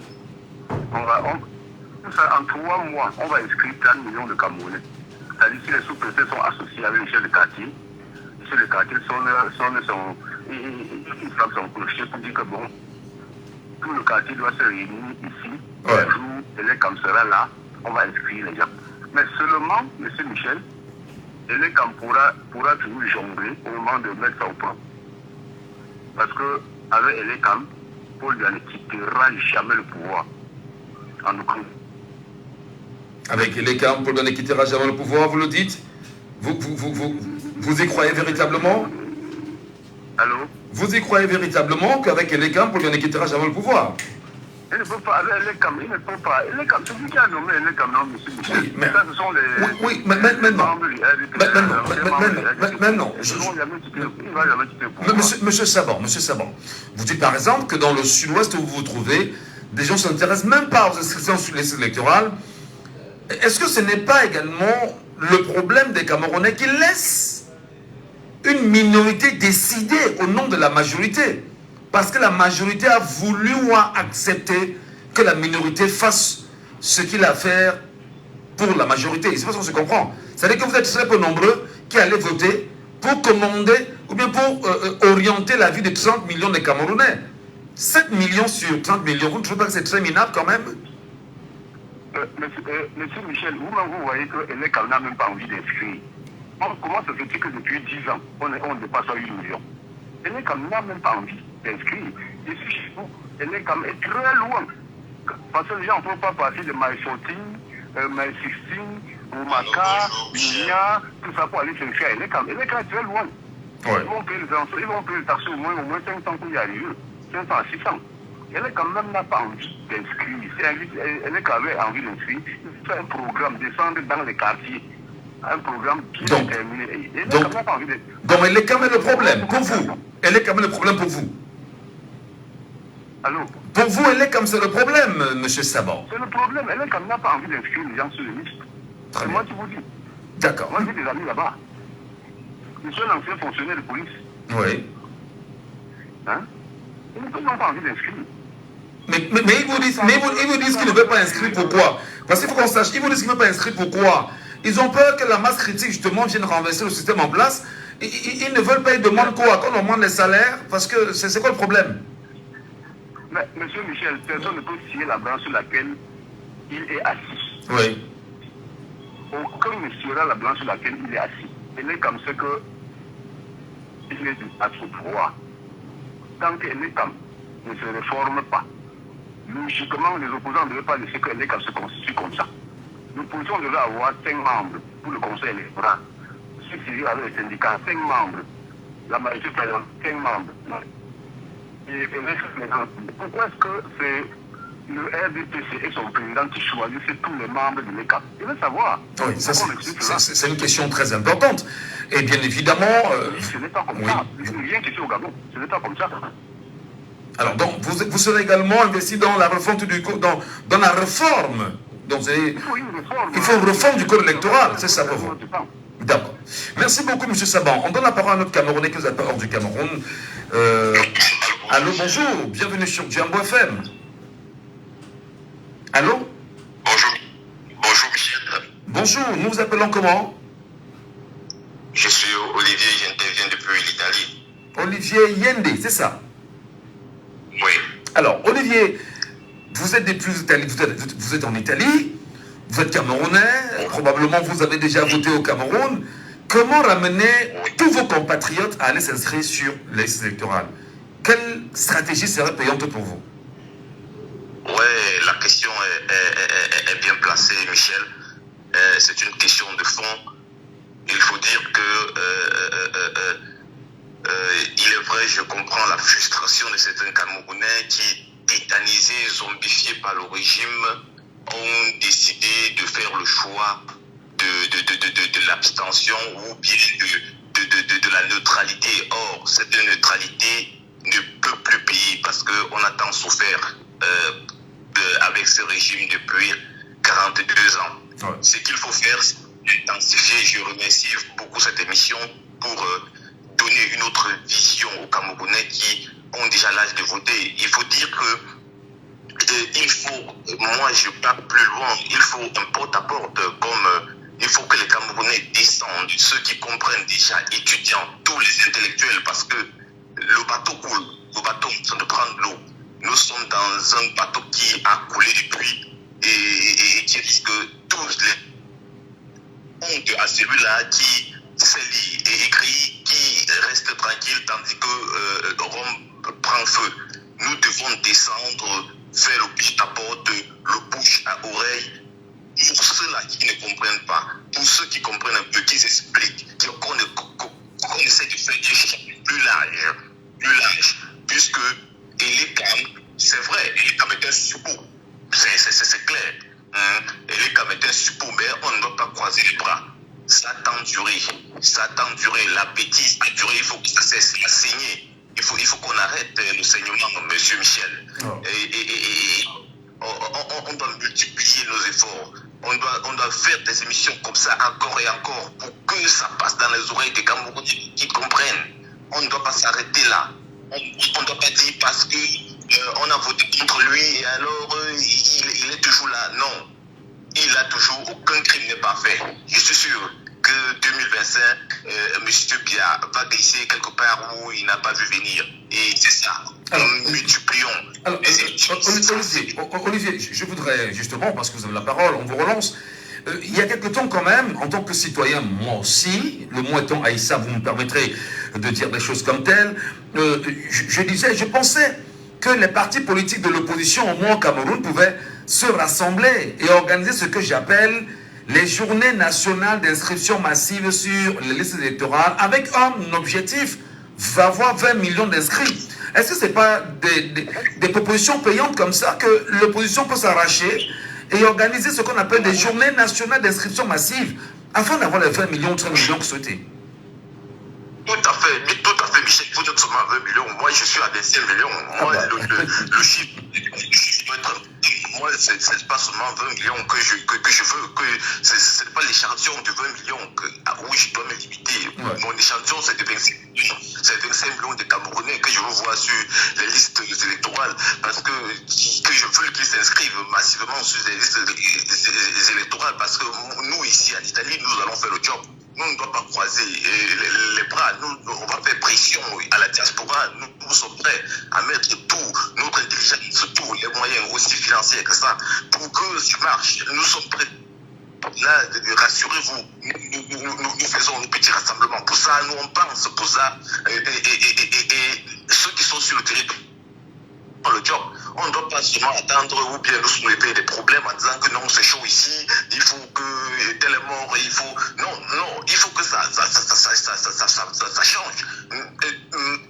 En 3 mois, on va inscrire 30 millions de Camerounais. C'est-à-dire si les sous-préfets sont associés avec les chefs de quartier, les chefs de quartier ils frappent son clocher pour dire que bon, tout le quartier doit se réunir ici. Ouais. Le jour où l'ECAM sera là, on va inscrire les gens. Mais seulement, M. Michel, l'ECAM pourra toujours jongler au moment de mettre ça au point. Parce que avec l'ECAM, Paul Biya ne quittera jamais le pouvoir en Ukraine. Avec les camps, Paul Biya ne quittera jamais le pouvoir, vous le dites? Vous y croyez véritablement? Allô? Vous y croyez véritablement qu'avec les camps, Paul Biya ne quittera jamais le pouvoir? Il ne peut pas, avec l'ECAM, il ne peut pas. L'ECAM, c'est lui qui a nommé l'ECAM, non, M. Michel. Oui, mais... Ça, ce sont les... Oui, mais maintenant. Maintenant. Il ne va jamais quitter le pouvoir. Monsieur Saban, vous dites par exemple que dans le sud-ouest où vous vous trouvez, des gens ne s'intéressent même pas aux inscriptions sur les listes électorales. Est-ce que ce n'est pas également le problème des Camerounais qui laissent une minorité décider au nom de la majorité? Parce que la majorité a voulu ou a accepté que la minorité fasse ce qu'il a à faire pour la majorité. C'est parce qu'on se comprend. C'est-à-dire que vous êtes très peu nombreux qui allez voter pour commander ou bien pour orienter la vie de 30 millions de Camerounais. 7 millions sur 30 millions, vous ne trouvez pas que c'est très minable quand même? Monsieur Michel, vous-même vous voyez que l'ECAM n'a même pas envie d'inscrire. Comment se fait-il que depuis 10 ans, on dépasse 8 millions? L'ECAM n'a même pas envie d'inscrire. Ici chez vous, l'ECAM est très loin. Parce que les gens ne peuvent pas passer de My 14, My 16, Oumaka, Minya, tout ça pour aller s'inscrire à l'ECAM. L'ECAM est très loin. Ouais. Ils vont payer les taxes au moins 500 pour y arriver. 500 à 600. l'ECAM même n'a pas envie d'inscrire. Si l'ECAM avait envie d'inscrire, il fait un programme, descendre dans les quartiers. Un programme qui est terminé. L'ECAM n'a pas envie de... Donc, l'ECAM est le problème pour vous. l'ECAM est le problème pour vous. Allô? Pour vous, l'ECAM, c'est le problème, M. Saban. C'est le problème. l'ECAM n'a pas envie d'inscrire les gens sur les listes. C'est moi qui vous dis. D'accord. Moi, j'ai des amis là-bas. Je suis un ancien fonctionnaire de police. Oui. Hein? Ils n'ont pas envie d'inscrire. Mais ils vous disent qu'ils ne veulent pas inscrire, pourquoi? Parce qu'il faut qu'on sache, ils vous disent qu'ils ne veulent pas inscrire, pourquoi? Ils ont peur que la masse critique, justement, vienne renverser le système en place. Ils ne veulent pas, ils demandent quoi? Qu'on augmente les salaires? Parce que c'est quoi le problème? Mais, monsieur Michel, personne ne peut scier la branche sur laquelle il est assis. Oui. Aucun ne sciera la branche sur laquelle il est assis. Il est comme ce que il est à son pouvoir. Tant que l'ECAM ne se réforme pas, logiquement, les opposants ne devaient pas laisser que l'ECAM se constitue comme ça. L'opposition devait avoir 5 membres pour le conseil électoral. Si c'est avec les syndicats, 5 membres. La majorité présente 5 membres. Et pourquoi est-ce que c'est le RDPC et son président qui choisissent tous les membres de l'ECAM? Il veut savoir. Oui, c'est une question très importante. Et bien évidemment... ce n'est pas comme ça. Rien qui est au Gabon. Ce n'est pas comme ça. Alors, donc, vous serez également investi dans la refonte dans la réforme. Donc, il faut une réforme du code électoral, c'est ça pour vous? D'accord. Merci beaucoup, M. Saban. On donne la parole à notre Camerounais que vous êtes hors du Cameroun. Allô, bonjour. Bienvenue sur Djambo FM. Allô? Bonjour. Bonjour, Michel. Bonjour. Nous vous appelons comment? Je suis Olivier, j'interviens depuis l'Italie. Olivier Yende, c'est ça? Oui. Alors, Olivier, vous êtes vous êtes en Italie, vous êtes Camerounais, probablement vous avez déjà voté au Cameroun. Comment ramener tous vos compatriotes à aller s'inscrire sur les listes électorales? Quelle stratégie serait payante pour vous? Oui, la question est bien placée, Michel. C'est une question de fond. il faut dire que il est vrai, je comprends la frustration de certains Camerounais qui, tétanisés, zombifiés par le régime, ont décidé de faire le choix de l'abstention ou bien de la neutralité. Or, cette neutralité ne peut plus payer parce qu'on a tant souffert avec ce régime depuis 42 ans. Ouais. Ce qu'il faut faire, c'est intensifier. Je remercie beaucoup cette émission pour donner une autre vision aux Camerounais qui ont déjà l'âge de voter. Il faut dire que il faut, moi je pars plus loin, il faut un porte-à-porte comme il faut que les Camerounais descendent, ceux qui comprennent déjà, étudiants, tous les intellectuels, parce que le bateau coule, le bateau est en train de prendre l'eau. Nous sommes dans un bateau qui a coulé depuis et qui risque tous les honte à celui-là qui s'élit et écrit, qui reste tranquille tandis que Rome prend feu. Nous devons descendre, faire le porte-à-porte, le bouche à oreille. Pour ceux-là qui ne comprennent pas, pour ceux qui comprennent un peu, qui s'expliquent, qu'on essaie de faire des choses plus larges, puisque Elekam, c'est vrai, Elekam est un suppôt, c'est clair. Elekam est un suppôt, mais on ne doit pas croiser les bras. Ça a tant duré, la bêtise a duré, il faut que ça cesse, la saignée. Il faut qu'on arrête le saignement, monsieur Michel. Oh. Et on doit multiplier nos efforts. On doit faire des émissions comme ça encore et encore pour que ça passe dans les oreilles des Camerounais qui comprennent. On ne doit pas s'arrêter là. On ne doit pas dire parce que on a voté contre lui et alors il est toujours là. Non. Il a toujours, aucun crime n'est pas fait. Je suis sûr que 2025, M. Bia va glisser quelque part où il n'a pas vu venir. Et c'est ça. Multiplions. Alors, Olivier, je voudrais justement, parce que vous avez la parole, on vous relance. Il y a quelque temps quand même, en tant que citoyen, moi aussi, le mot étant Aïssa, vous me permettrez de dire des choses comme telles, je pensais que les partis politiques de l'opposition, au moins au Cameroun, pouvaient se rassembler et organiser ce que j'appelle les journées nationales d'inscription massive sur les listes électorales avec un objectif, avoir 20 millions d'inscrits. Est-ce que ce n'est pas des propositions payantes comme ça que l'opposition peut s'arracher et organiser ce qu'on appelle des journées nationales d'inscription massive afin d'avoir les 20 millions, 30 millions que souhaitez? Tout à fait, Michel. Il faut dire seulement 20 millions. Moi, je suis à 25 millions. Moi, le chiffre doit être. Moi, c'est pas seulement 20 millions que je veux. Ce n'est pas l'échantillon de 20 millions où je dois me limiter. Ouais. Mon échantillon, c'est de 25 millions. C'est 25 millions de Camerounais que je veux voir sur les listes électorales. Parce que je veux qu'ils s'inscrivent massivement sur les listes électorales. Parce que nous, ici, en Italie, nous allons faire le job. Nous ne devons pas croiser les bras. Nous, on va faire pression à la diaspora. Nous sommes prêts à mettre tout, notre intelligence, tous les moyens aussi financiers que ça, pour que ça marche. Nous sommes prêts. Là, rassurez-vous, nous faisons nos petits rassemblements. Pour ça, nous on pense pour ça. Et ceux qui sont sur le territoire, le job, on ne doit pas seulement attendre ou bien nous soulever des problèmes en disant que non, c'est chaud ici, il faut que tel est mort, il faut. Non, il faut que ça change.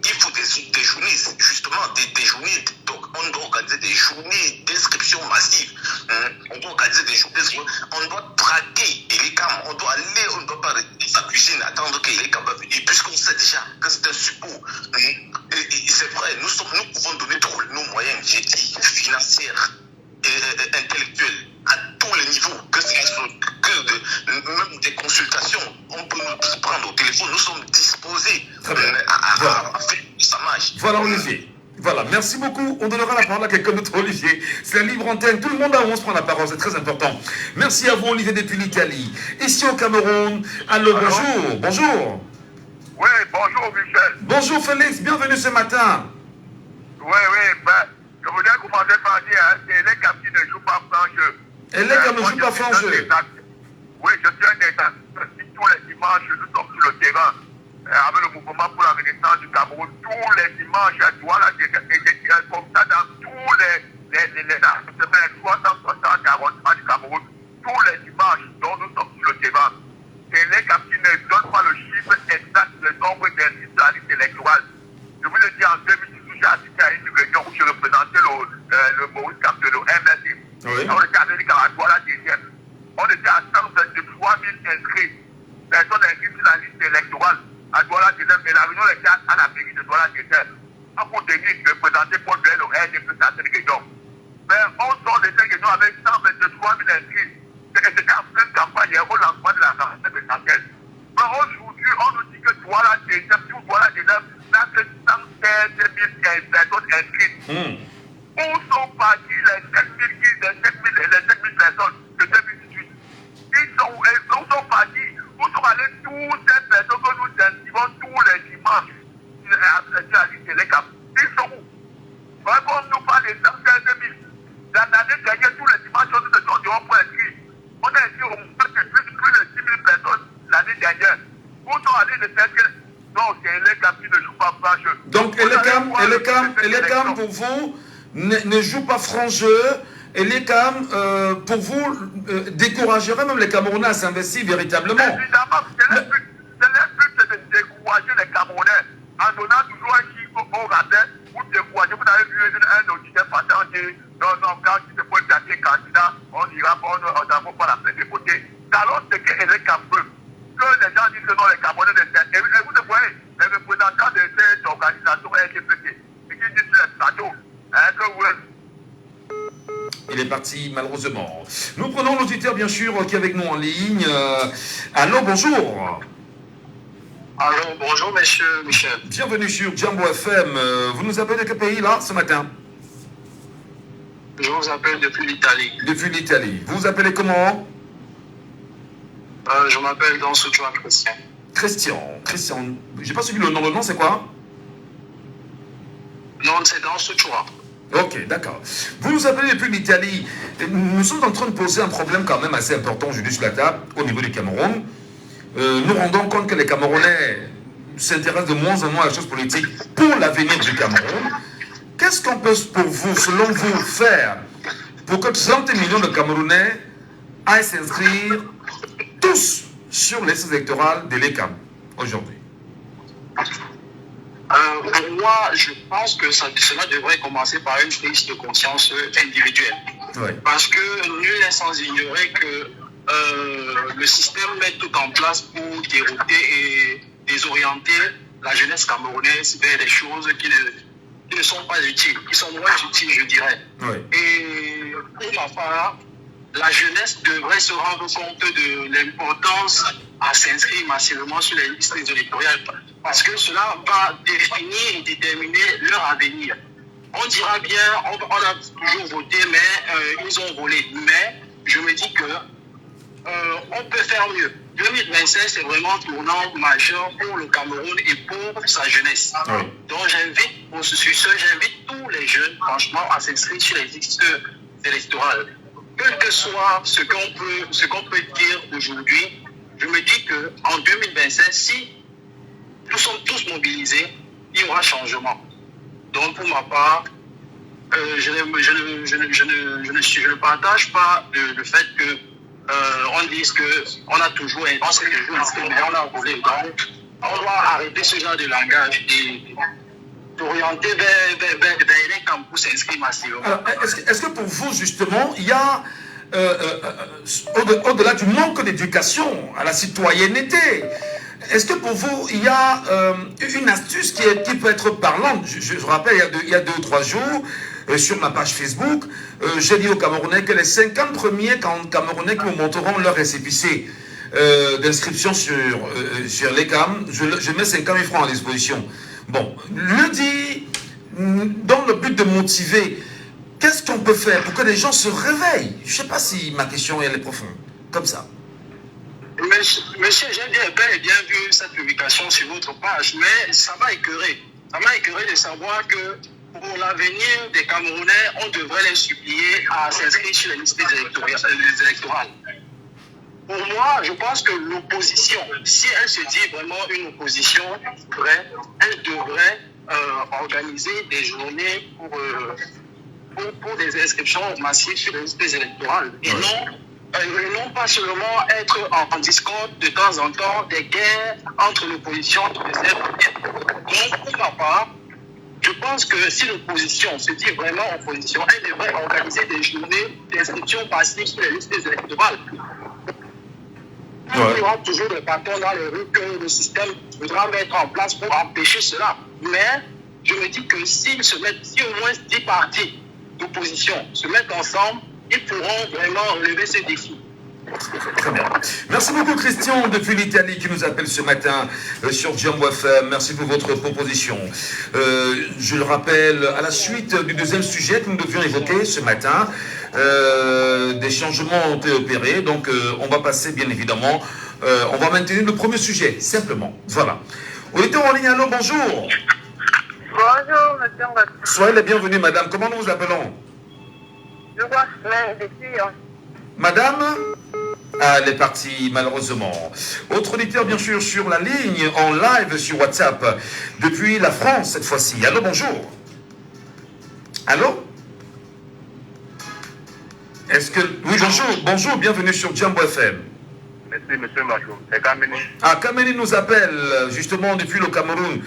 Il faut des journées, justement, des journées. Donc, on doit organiser des journées d'inscription massive. On doit organiser des journées, on doit traquer Elekam, on doit aller, on ne doit pas rester dans sa cuisine, attendre qu'Elekam va venir, puisqu'on sait déjà que c'est un support. Et c'est vrai, nous pouvons donner tous nos moyens, j'ai dit, financiers et intellectuels, à tous les niveaux, même des consultations, on peut nous prendre au téléphone, nous sommes disposés à faire que ça marche. Voilà, Olivier. Voilà, merci beaucoup. On donnera la parole à quelqu'un d'autre, Olivier. C'est la libre antenne. Tout le monde a 11 prend la parole, c'est très important. Merci à vous, Olivier, depuis l'Italie. Ici au Cameroun. Allô, bonjour. Bonjour. Oui, bonjour, Michel. Bonjour, Félix. Bienvenue ce matin. Oui, je voudrais commencer par dire que les capteurs ne jouent pas franc jeu. Et les gars ne jouent pas franc jeu. Oui, je suis un État. Tous les dimanches, nous sommes sur le terrain avec le mouvement pour la renaissance du Cameroun. Tous les dimanches, comme ça dans tous les 360 arrondissements du Cameroun. Tous les dimanches, dont nous sommes sur le terrain. Et les capteurs inscrits, personnes inscrites sur la liste électorale à Douala-Désert, mais la réunion était à la mairie de Douala-Désert. On continue de présenter pour le RDP à cette région. Mais on sort de cette région avec 123 000 inscrits. C'était en pleine campagne au lancement de la campagne présidentielle. Mais aujourd'hui, on nous dit que Douala-Désert, tout Douala-Désert, n'a que 115 000 personnes inscrites. Où sont partis les 7 000 personnes de 2018? Ils sont partis. Où sont allés tous ces personnes que nous inscrivons tous les dimanches à la liste des CAP? Ils sont où? Quand on nous parle des 115 000, l'année dernière, tous les dimanches, nous étions pour inscrire. On a inscrit au moins plus de 6 000 personnes l'année dernière. Où sont allés les personnes? Non, c'est les CAP qui ne jouent pas franc jeu. Donc, Elecam, pour vous, ne joue pas franc jeu. Elecam, pour vous, découragerait même les Camerounais à s'investir véritablement. Évidemment, c'est le but, c'est de décourager les Camerounais en donnant toujours un chiffre au ratin pour décourager. Vous avez vu un auditeur passant qui dit non, quand il se peut être candidat, on ira pas la peine de voter. Alors, ce que Elecam veut, que les gens disent que non, les Camerounais ne savent. Et vous voyez, les représentants de cette organisation LGBT, ce qu'ils disent sur les plateaux, que oui. Il est parti malheureusement. Nous prenons l'auditeur bien sûr qui est avec nous en ligne. Allô, bonjour. Allô, bonjour monsieur Michel. Bienvenue sur Jambo FM. Vous nous appelez de quel pays là ce matin? Je vous appelle depuis l'Italie. Depuis l'Italie. Vous vous appelez comment? Je m'appelle Dansutua Christian. Christian. J'ai pas suivi le nom. Le nom c'est quoi? Non, c'est Dansutua. Ok, d'accord. Vous nous appelez depuis l'Italie. Nous sommes en train de poser un problème quand même assez important aujourd'hui sur la table au niveau du Cameroun. Nous rendons compte que les Camerounais s'intéressent de moins en moins à la chose politique pour l'avenir du Cameroun. Qu'est-ce qu'on peut, pour vous, selon vous, faire pour que 30 millions de Camerounais aillent s'inscrire tous sur les listes électorales de l'ECAM aujourd'hui? Pour moi, je pense que cela devrait commencer par une prise de conscience individuelle. Oui. Parce que nul n'est sans ignorer que le système met tout en place pour dérouter et désorienter la jeunesse camerounaise vers des choses qui ne sont pas utiles, qui sont moins utiles, je dirais. Oui. Et pour ma part, la jeunesse devrait se rendre compte de l'importance à s'inscrire massivement sur les listes électorales parce que cela va définir et déterminer leur avenir. On dira bien, on a toujours voté, mais ils ont volé. Mais je me dis que on peut faire mieux. 2025, c'est vraiment un tournant majeur pour le Cameroun et pour sa jeunesse. Oui. Donc j'invite tous les jeunes, franchement, à s'inscrire sur les listes électorales. Quel que soit ce qu'on peut dire aujourd'hui, je me dis qu'en 2025, si nous sommes tous mobilisés, il y aura changement. Donc pour ma part, je ne partage pas le fait que on dise qu'on a toujours inscrit, mais on a volé. Donc on doit arrêter ce genre de langage et orienté vers les camps pour s'inscrire massivement. Alors, est-ce que pour vous, justement, il y a, au-delà du manque d'éducation à la citoyenneté, est-ce que pour vous, il y a une astuce qui peut être parlante? Je rappelle, il y a 2 ou 3 jours, sur ma page Facebook, j'ai dit aux Camerounais que les 50 premiers Camerounais qui me montreront leur récépissé d'inscription sur l'ECAM, je mets 50 000 francs à disposition. Bon, le dit, dans le but de motiver, qu'est-ce qu'on peut faire pour que les gens se réveillent? Je ne sais pas si ma question elle est profonde, comme ça. Monsieur, j'ai bien vu cette publication sur votre page, mais ça m'a écœuré. Ça m'a écœuré de savoir que pour l'avenir des Camerounais, on devrait les supplier à s'inscrire sur les listes électorales. Pour moi, je pense que l'opposition, si elle se dit vraiment une opposition vraie, elle devrait organiser des journées pour des inscriptions massives sur les listes électorales. Et non pas seulement être en discorde de temps en temps des guerres entre l'opposition et les partis. Donc, pour ma part, je pense que si l'opposition se dit vraiment opposition, elle devrait organiser des journées d'inscription passive sur les listes électorales. Il y aura toujours des patrons dans les rues que le système voudra mettre en place pour empêcher cela. Mais je me dis que s'ils se mettent, si au moins 10 partis d'opposition se mettent ensemble, ils pourront vraiment relever ce défi. Très bien. Merci beaucoup Christian depuis l'Italie qui nous appelle ce matin sur Jambo FM. Merci pour votre proposition. Je le rappelle, à la suite du deuxième sujet que nous devions évoquer ce matin, des changements ont été opérés. Donc on va passer bien évidemment, on va maintenir le premier sujet, simplement. Voilà. Auditeur en ligne, allô, bonjour. Bonjour, monsieur Ngoc. Soyez les bienvenus, madame. Comment nous vous appelons? Je vois depuis. Madame? Ah, elle est partie, malheureusement. Autre auditeur, bien sûr, sur la ligne, en live sur WhatsApp, depuis la France, cette fois-ci. Allô, bonjour. Allô? Est-ce que... Oui, bonjour, bonjour, bienvenue sur Jambo FM. Merci, monsieur Machou. C'est Kameni. Ah, Kameni nous appelle, justement, depuis le Cameroun.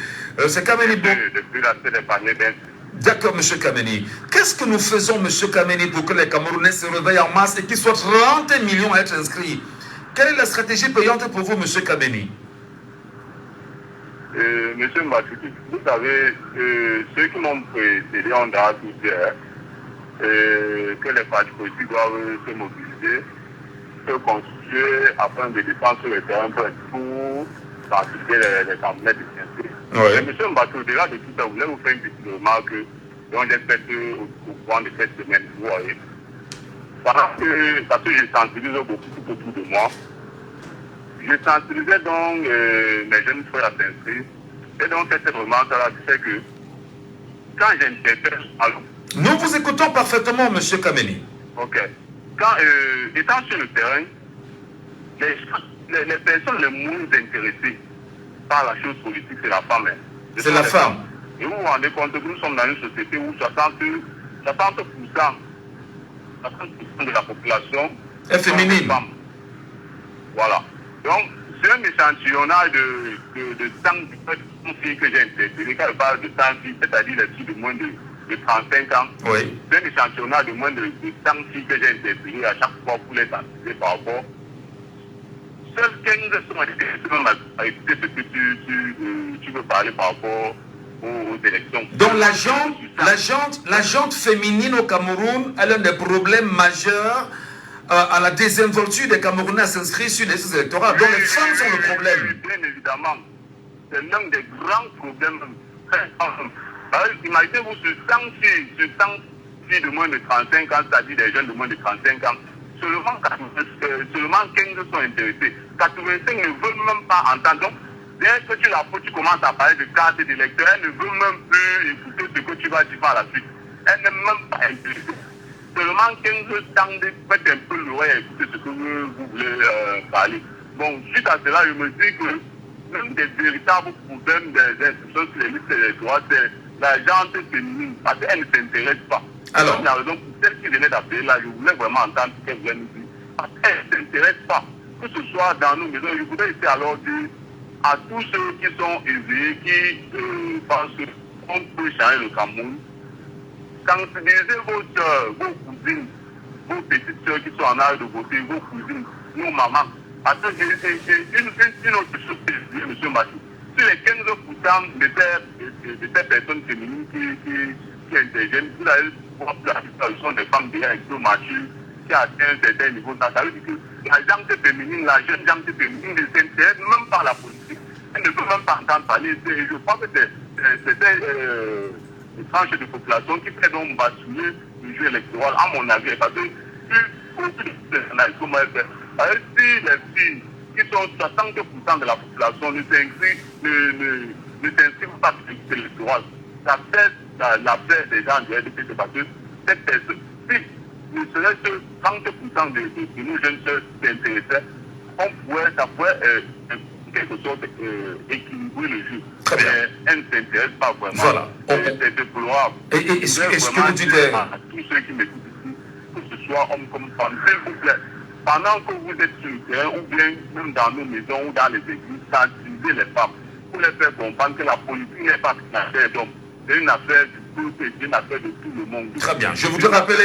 C'est Kameni. Depuis la télé parler d'un... D'accord, monsieur Kameni. Qu'est-ce que nous faisons, monsieur Kameni, pour que les Camerounais se réveillent en masse et qu'ils soient 30 millions à être inscrits? Quelle est la stratégie payante pour vous, monsieur Kameni? Monsieur Machou, vous savez, ceux qui m'ont précédé ont déjà tout dit, que les partis politiques doivent se mobiliser, se constituer afin de défendre sur le terrain pour participer les candidats de s'inscrire. Ouais. Monsieur Mbato, déjà de tout ça, vous voulez vous faire une petite remarque dont j'ai fait au courant de cette semaine, vous voyez. Parce que je sensibilise beaucoup autour de moi. Je sensibilisais donc mes jeunes frères à s'inscrire. Et donc cette remarque-là, c'est que quand j'interpelle... Alors, nous vous écoutons parfaitement, monsieur Kameni. Ok. Quand, étant sur le terrain, les personnes les moins intéressées par la chose politique, c'est la femme. C'est la femme. Et vous vous rendez compte que nous sommes dans une société où 60% de la population est féminine. Voilà. Donc, c'est un échantillonnage de 100 filles que j'ai interpellées. Quand je parle de 100 filles, c'est-à-dire les filles de moins de 35 ans. Oui. C'est un échantillonnage de moins de 100 filles que j'ai interpellées à chaque fois pour les sensibiliser par rapport. Seuls 15 sont intéressés à écouter ce que tu veux parler par rapport aux élections. Donc la jante féminine au Cameroun, elle a des problèmes majeurs à la désinvolture des Camerounais à s'inscrire sur les listes électorales. Donc les femmes sont le problème. Bien évidemment. C'est l'un des grands problèmes. Imaginez-vous sur 100 filles de moins de 35 ans, c'est-à-dire des jeunes de moins de 35 ans, seulement 15 sont intéressés. 85 ne veulent même pas entendre. Donc, dès que tu la poses, tu commences à parler de carte d'électeur, elle ne veut même plus écouter ce que tu vas dire par la suite. Elle n'est même pas intéressée. Seulement 15 tendent, faites un peu l'oreille à écouter ce que vous voulez parler. Bon, suite à cela, je me dis que l'un des véritables problèmes des institutions sur les listes électorales, c'est la gente féminine, parce qu'elle ne s'intéresse pas. Alors, la raison pour celle qui venait d'appeler là, je voulais vraiment entendre ce qu'elle vient nous dire. Parce qu'elle ne s'intéresse pas. Que ce soit dans nos maisons, je voudrais ici alors dire à tous ceux qui sont éveillés, qui pensent qu'on peut changer le Cameroun, sensibilisez vos soeurs, vos cousines, vos petites soeurs qui sont en âge de voter, vos cousines, nos mamans. Parce que une autre chose que je dis, M. Machou, sur les 15% de ces personnes féminines qui interviennent, vous allez voir que la plupart sont des femmes déjà un peu matures, qui atteignent un certain niveau. Ça veut dire que la gente féminine, la jeune gente féminine ne s'intéresse même pas à la politique. Elle ne peut même pas entendre parler. Je pense que c'est une tranche de population qui fait donc basculer le jeu électoral, à mon avis. Parce que si les filles qui sont 60% de la population ne s'inscrivent pas sur le jeu électoral, ça fait la paix des gens du RDP, parce que cette personne, si ne serait que 30% de nos jeunes sœurs s'intéressaient, ça pourrait quelque sorte équilibrer le jeu. Très bien. Mais elle ne s'intéresse pas vraiment. Voilà. C'est déplorable. Et ce que vous dites à tous ceux qui m'écoutent ici, que ce soit homme comme femme, s'il vous plaît, pendant que vous êtes sur le terrain, ou bien même dans nos maisons ou dans les églises, sensibiliser les femmes pour les faire comprendre que la politique n'est pas une affaire d'hommes. C'est une affaire du peuple, c'est une affaire de tout le monde. Très bien. Je voudrais rappeler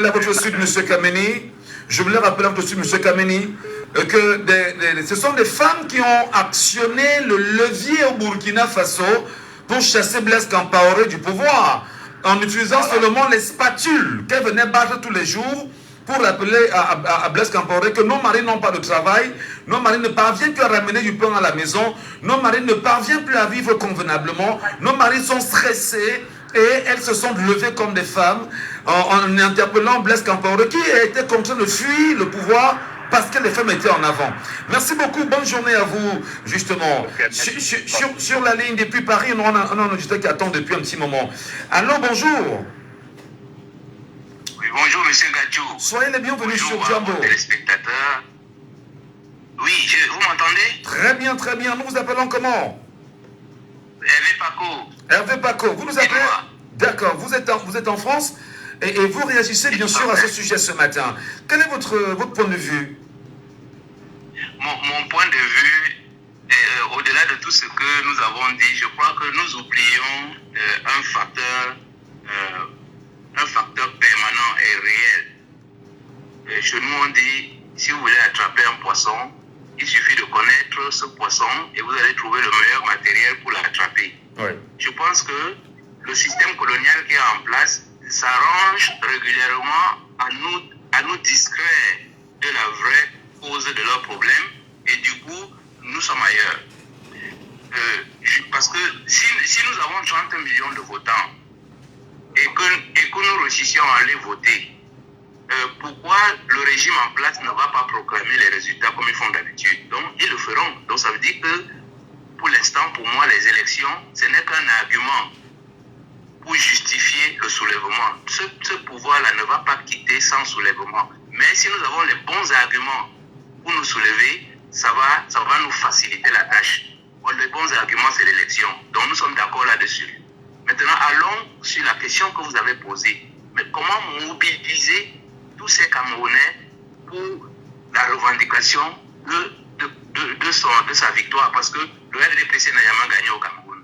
à votre suite, M. Kameni, Je voulais rappeler aussi, M. Kameni, que ce sont des femmes qui ont actionné le levier au Burkina Faso pour chasser Blaise Compaoré du pouvoir, en utilisant seulement les spatules qu'elles venaient battre tous les jours pour rappeler à Blaise Compaoré que nos maris n'ont pas de travail, nos maris ne parviennent plus à ramener du pain à la maison, nos maris ne parviennent plus à vivre convenablement, nos maris sont stressés et elles se sont levées comme des femmes en interpellant Blaise Compaoré qui a été contraint de fuir le pouvoir parce que les femmes étaient en avant. Merci beaucoup, bonne journée à vous, justement. Sur la ligne depuis Paris, on a un auditeur qui attend depuis un petit moment. Allô, bonjour. Oui, bonjour, monsieur Gadjou. Soyez les bienvenus sur Jambo. Téléspectateurs. Oui, vous m'entendez? Très bien. Nous vous appelons comment? Hervé Paco. Hervé Paco, vous nous appelez? D'accord, vous êtes en France et vous réagissez bien sûr à ce sujet ce matin. Quel est votre point de vue? Mon point de vue, au-delà de tout ce que nous avons dit, je crois que nous oublions un facteur permanent et réel. Chez nous, on dit, si vous voulez attraper un poisson, il suffit de connaître ce poisson et vous allez trouver le meilleur matériel pour l'attraper. Oui. Je pense que le système colonial qui est en place s'arrange régulièrement à nous distraire de la vraie cause de leurs problèmes et du coup, nous sommes ailleurs. Parce que si nous avons 30 millions de votants et que nous réussissions à aller voter, pourquoi le régime en place ne va pas proclamer les résultats comme ils font d'habitude? Donc, ils le feront. Donc, ça veut dire que, pour l'instant, pour moi, les élections, ce n'est qu'un argument pour justifier le soulèvement. Ce pouvoir-là ne va pas quitter sans soulèvement. Mais si nous avons les bons arguments pour nous soulever, ça va nous faciliter la tâche. Bon, les bons arguments, c'est l'élection. Donc, nous sommes d'accord là-dessus. Maintenant, allons sur la question que vous avez posée. Mais comment mobiliser tous ces Camerounais pour la revendication de sa victoire? Parce que le RDPC n'a jamais gagné au Cameroun.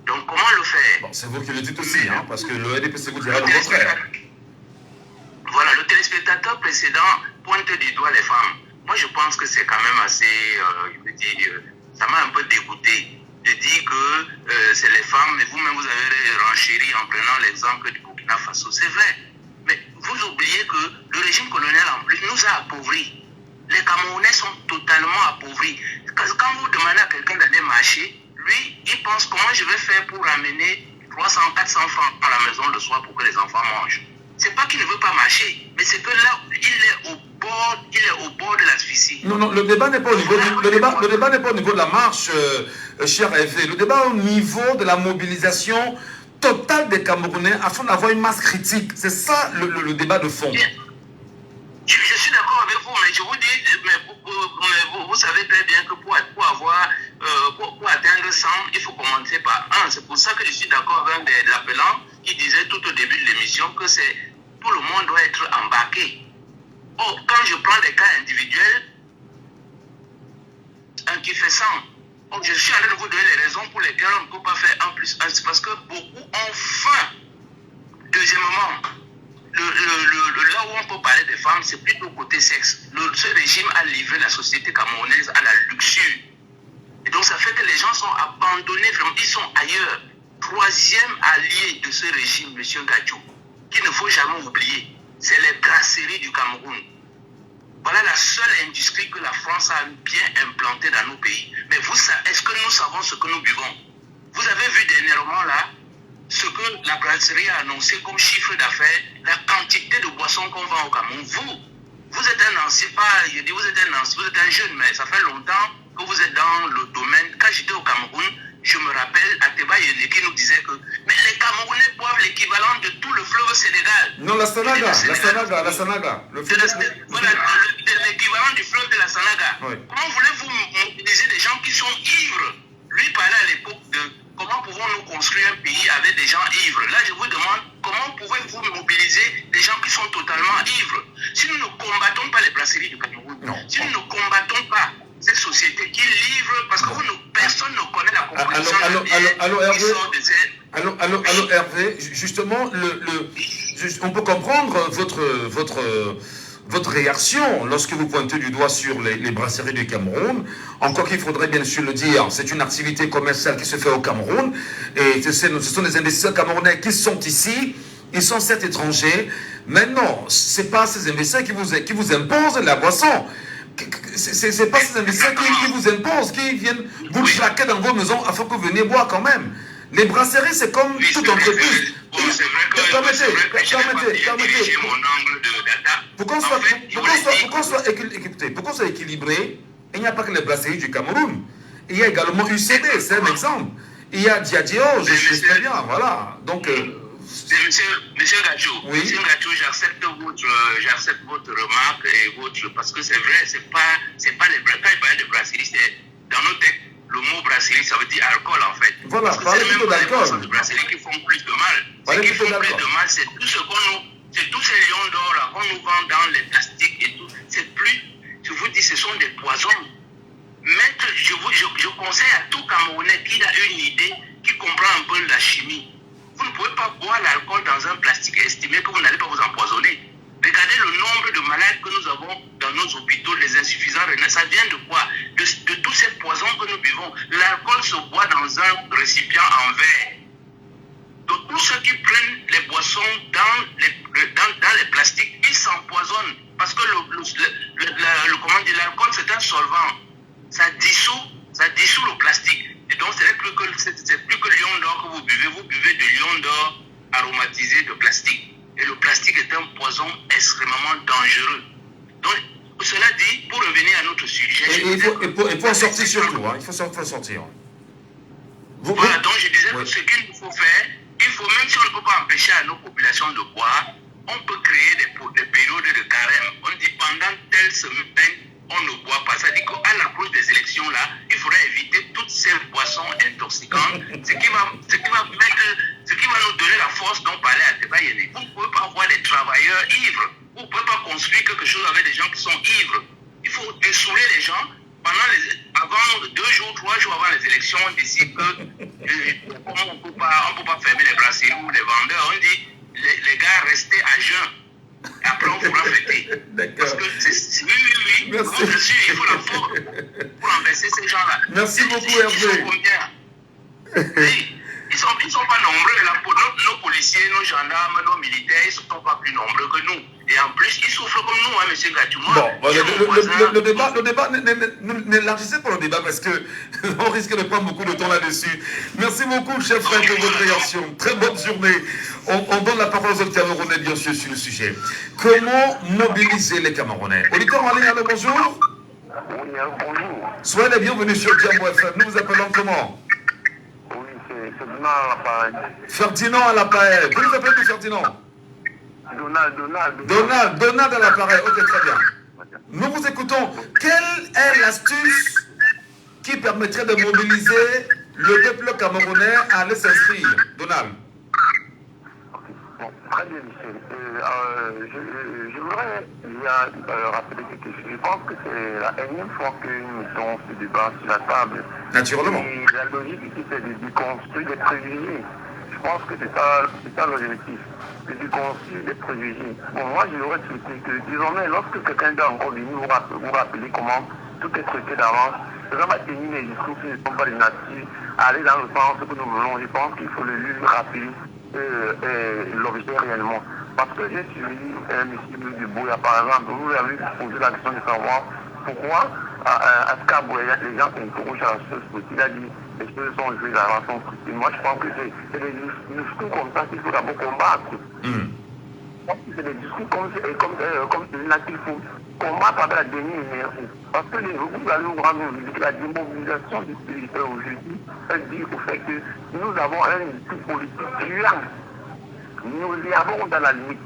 Donc, comment le faire? Bon, c'est vous qui le dites aussi, parce que le RDPC vous dira le contraire. Voilà, le téléspectateur précédent pointe du doigt les femmes. Moi, je pense que c'est quand même assez, ça m'a un peu dégoûté de dire que c'est les femmes, mais vous-même, vous avez renchéri en prenant l'exemple du Burkina Faso. C'est vrai. Mais vous oubliez que le régime colonial, en plus, nous a appauvris. Les Camerounais sont totalement appauvris. Quand vous demandez à quelqu'un d'aller marcher, lui, il pense comment je vais faire pour ramener 300, 400 francs à la maison le soir pour que les enfants mangent. C'est pas qu'il ne veut pas marcher, mais c'est que là, il est au bord de l'asphyxie. Non, le débat n'est pas au niveau le débat n'est pas au niveau de la marche, cher Hervé. Le débat est au niveau de la mobilisation totale des Camerounais afin d'avoir une masse critique. C'est ça le débat de fond. Je suis d'accord avec vous, mais je vous dis, vous savez très bien que pour atteindre 100, il faut commencer par 1. C'est pour ça que je suis d'accord avec l'appellant qui disait tout au début de l'émission que tout le monde doit être embarqué. Or, quand je prends des cas individuels, un qui fait 100, je suis en train de vous donner les raisons pour lesquelles on ne peut pas faire 1 plus 1. C'est parce que beaucoup ont faim. Deuxièmement, là où on peut parler des femmes, c'est plutôt côté sexe. Ce régime a livré la société camerounaise à la luxure. Et donc ça fait que les gens sont abandonnés, vraiment, ils sont ailleurs. Troisième allié de ce régime, M. Gadjou, qu'il ne faut jamais oublier, c'est les brasseries du Cameroun. Voilà la seule industrie que la France a bien implantée dans nos pays. Mais est-ce que nous savons ce que nous buvons? Vous avez vu dernièrement là, ce que la brasserie a annoncé comme chiffre d'affaires, la quantité de boissons qu'on vend au Cameroun. Vous êtes un ancien, vous êtes un jeune, mais ça fait longtemps que vous êtes dans le domaine. Quand j'étais au Cameroun, je me rappelle, Ateba Yene qui nous disait que mais les Camerounais boivent l'équivalent de tout le fleuve Sénégal. Non, la Sanaga. Voilà, l'équivalent du fleuve de la Sanaga. Oui. Comment voulez-vous mobiliser des gens qui sont ivres? Lui parlait à l'époque de comment pouvons-nous construire un pays avec des gens ivres. Là, je vous demande, comment pouvez-vous mobiliser des gens qui sont totalement ivres? Si nous ne combattons pas les brasseries du Cameroun, si nous ne combattons pas cette société qui livre, parce que personne ne connaît la composition Hervé, justement, on peut comprendre votre réaction lorsque vous pointez du doigt sur les brasseries du Cameroun. Encore qu'il faudrait bien sûr le dire, c'est une activité commerciale qui se fait au Cameroun et ce sont des investisseurs camerounais qui sont ici. Ils sont certes étrangers, mais non, ce n'est pas ces investisseurs qui vous imposent la boisson. Ce n'est pas ces investisseurs qui vous imposent, qui viennent vous plaquer dans vos maisons afin que vous veniez boire quand même. Les brasseries, c'est comme toute entreprise. Permettez. Pour qu'on soit équilibré, il n'y a pas que les brasseries du Cameroun. Il y a également UCD, c'est un exemple. Il y a Diageo, je sais très bien, voilà. Donc... Monsieur Gacho, oui. Monsieur Gacho, j'accepte votre remarque et parce que c'est vrai, c'est pas les quand il parle de brasserie, c'est dans nos têtes, le mot brasserie, ça veut dire alcool en fait. Voilà, parce que c'est même pas les boissons de brasserie qui font plus de mal. Ce qui font plus de mal, c'est tout ce c'est tous ces lions d'or là qu'on nous vend dans les plastiques et tout. C'est plus, je vous dis, ce sont des poisons. Maître, je conseille à tout Camerounais qui a une idée, qui comprend un peu la chimie. Vous ne pouvez pas boire l'alcool dans un plastique et estimer que vous n'allez pas vous empoisonner. Regardez le nombre de malades que nous avons dans nos hôpitaux, les insuffisants rénaux. Ça vient de quoi? De tous ces poisons que nous buvons. L'alcool se boit dans un récipient en verre. Donc tous ceux qui prennent les boissons dans les plastiques, ils s'empoisonnent. Parce que l'alcool, c'est un solvant. Ça dissout le plastique. Et donc, c'est plus que le lion d'or que vous buvez de lion d'or aromatisé de plastique. Et le plastique est un poison extrêmement dangereux. Donc, cela dit, pour revenir à notre sujet... Il faut en sortir surtout, hein. Il faut sortir. Voilà, donc je disais que ce qu'il nous faut faire, il faut, même si on ne peut pas empêcher à nos populations de boire, on peut créer des périodes de carême. On dit pendant telle semaine, on ne boit pas. Ça dit qu'à l'approche des élections, là, il faudrait éviter toutes ces boissons intoxicantes, ce qui va nous donner la force dont parlait Ateba Yéné. Vous ne pouvez pas avoir des travailleurs ivres. Vous ne pouvez pas construire quelque chose avec des gens qui sont ivres. Il faut dessouler les gens. Avant 2 jours, 3 jours avant les élections, on décide que on ne peut pas fermer les brasseries ou les vendeurs. On dit les gars, restez à jeun. Après, on pourra fêter. Parce que oui. Merci. Je suis, il faut la force pour renverser ces gens-là. Merci beaucoup, Hervé. Ils sont combien? Ils sont pas nombreux. Là, pour nos policiers, nos gendarmes, nos militaires, ils ne sont pas plus nombreux que nous. Et en plus, ils souffrent comme nous, hein, monsieur Gatou. Le débat, n'élargissez pas le débat parce qu'on risque de prendre beaucoup de temps là-dessus. Merci beaucoup, chef frère, de votre réaction. Très bonne journée. On donne la parole aux autres Camerounais, bien sûr, sur le sujet. Comment mobiliser les Camerounais? Auditeur en ligne, allô, bonjour. Oui, bonjour. Soyez les bienvenus sur Diambo FM. Nous vous appelons comment? Oui, c'est Ferdinand à l'appareil. Ferdinand à l'appareil. Vous nous appelez tout Ferdinand? Donald à l'appareil. Ok, très bien. Nous vous écoutons. Quelle est l'astuce qui permettrait de mobiliser le peuple camerounais à aller s'inscrire? Donald. Bon, très bien, Michel. Je voudrais rappeler quelque chose. Je pense que c'est la énième fois que nous mettons ce débat sur la table. Naturellement. Et la logique ici, c'est de déconstruire des préjugés. Je pense que c'est ça l'objectif, de déconstruire des préjugés. Bon, moi, je l'aurais souhaité que, désormais, lorsque quelqu'un doit encore venir vous rappeler comment tout est traité d'avance, ça va tenir les discours qui ne sont pas de nature à aller dans le sens que nous voulons. Je pense qu'il faut le lui rappeler l'objet réellement. Parce que j'ai suivi M. Dubouya, par exemple, vous avez posé la question de savoir pourquoi à Scaboué, les gens s'interrogent à la chose politique. Il a dit les choses sont jouées dans la façon politique. Moi, je pense que c'est des discours comme ça qu'il faut d'abord combattre. C'est des discours comme celui-là qu'il faut combattre avec la dernière énergie. Parce que vous allez vous rendre que la démobilisation du militaire aujourd'hui, elle dit au fait que nous avons un discours politique tuant. Nous y avons dans la limite.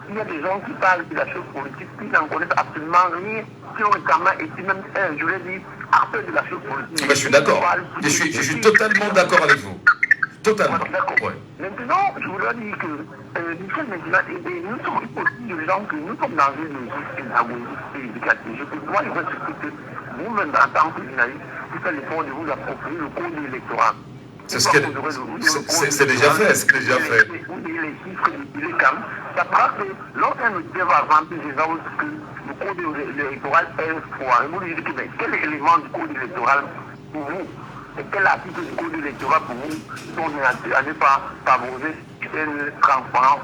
Il y a des gens qui parlent de la chose politique, qui n'en connaissent absolument rien, qui ont récemment été même, je l'ai dit, acteurs de la chose politique. Mais je suis d'accord. Je suis totalement d'accord avec vous. Totalement. Ouais. Maintenant, je voudrais dire que Michel, maintenant, nous sommes aussi des gens que nous sommes dans une logique pédagogique et éducative. Moi, je veux que vous-même, en tant que journaliste, vous faites l'effort de vous approprier le code électoral. C'est déjà fait, c'est déjà fait. Les chiffres, les camps, ça parle de Lorsqu'un auditeur va remplir des ordres que le code électoral est foiré, vous lui dites que quel élément du code électoral pour vous et quel article du code électoral pour vous sont à ne pas favoriser une transparence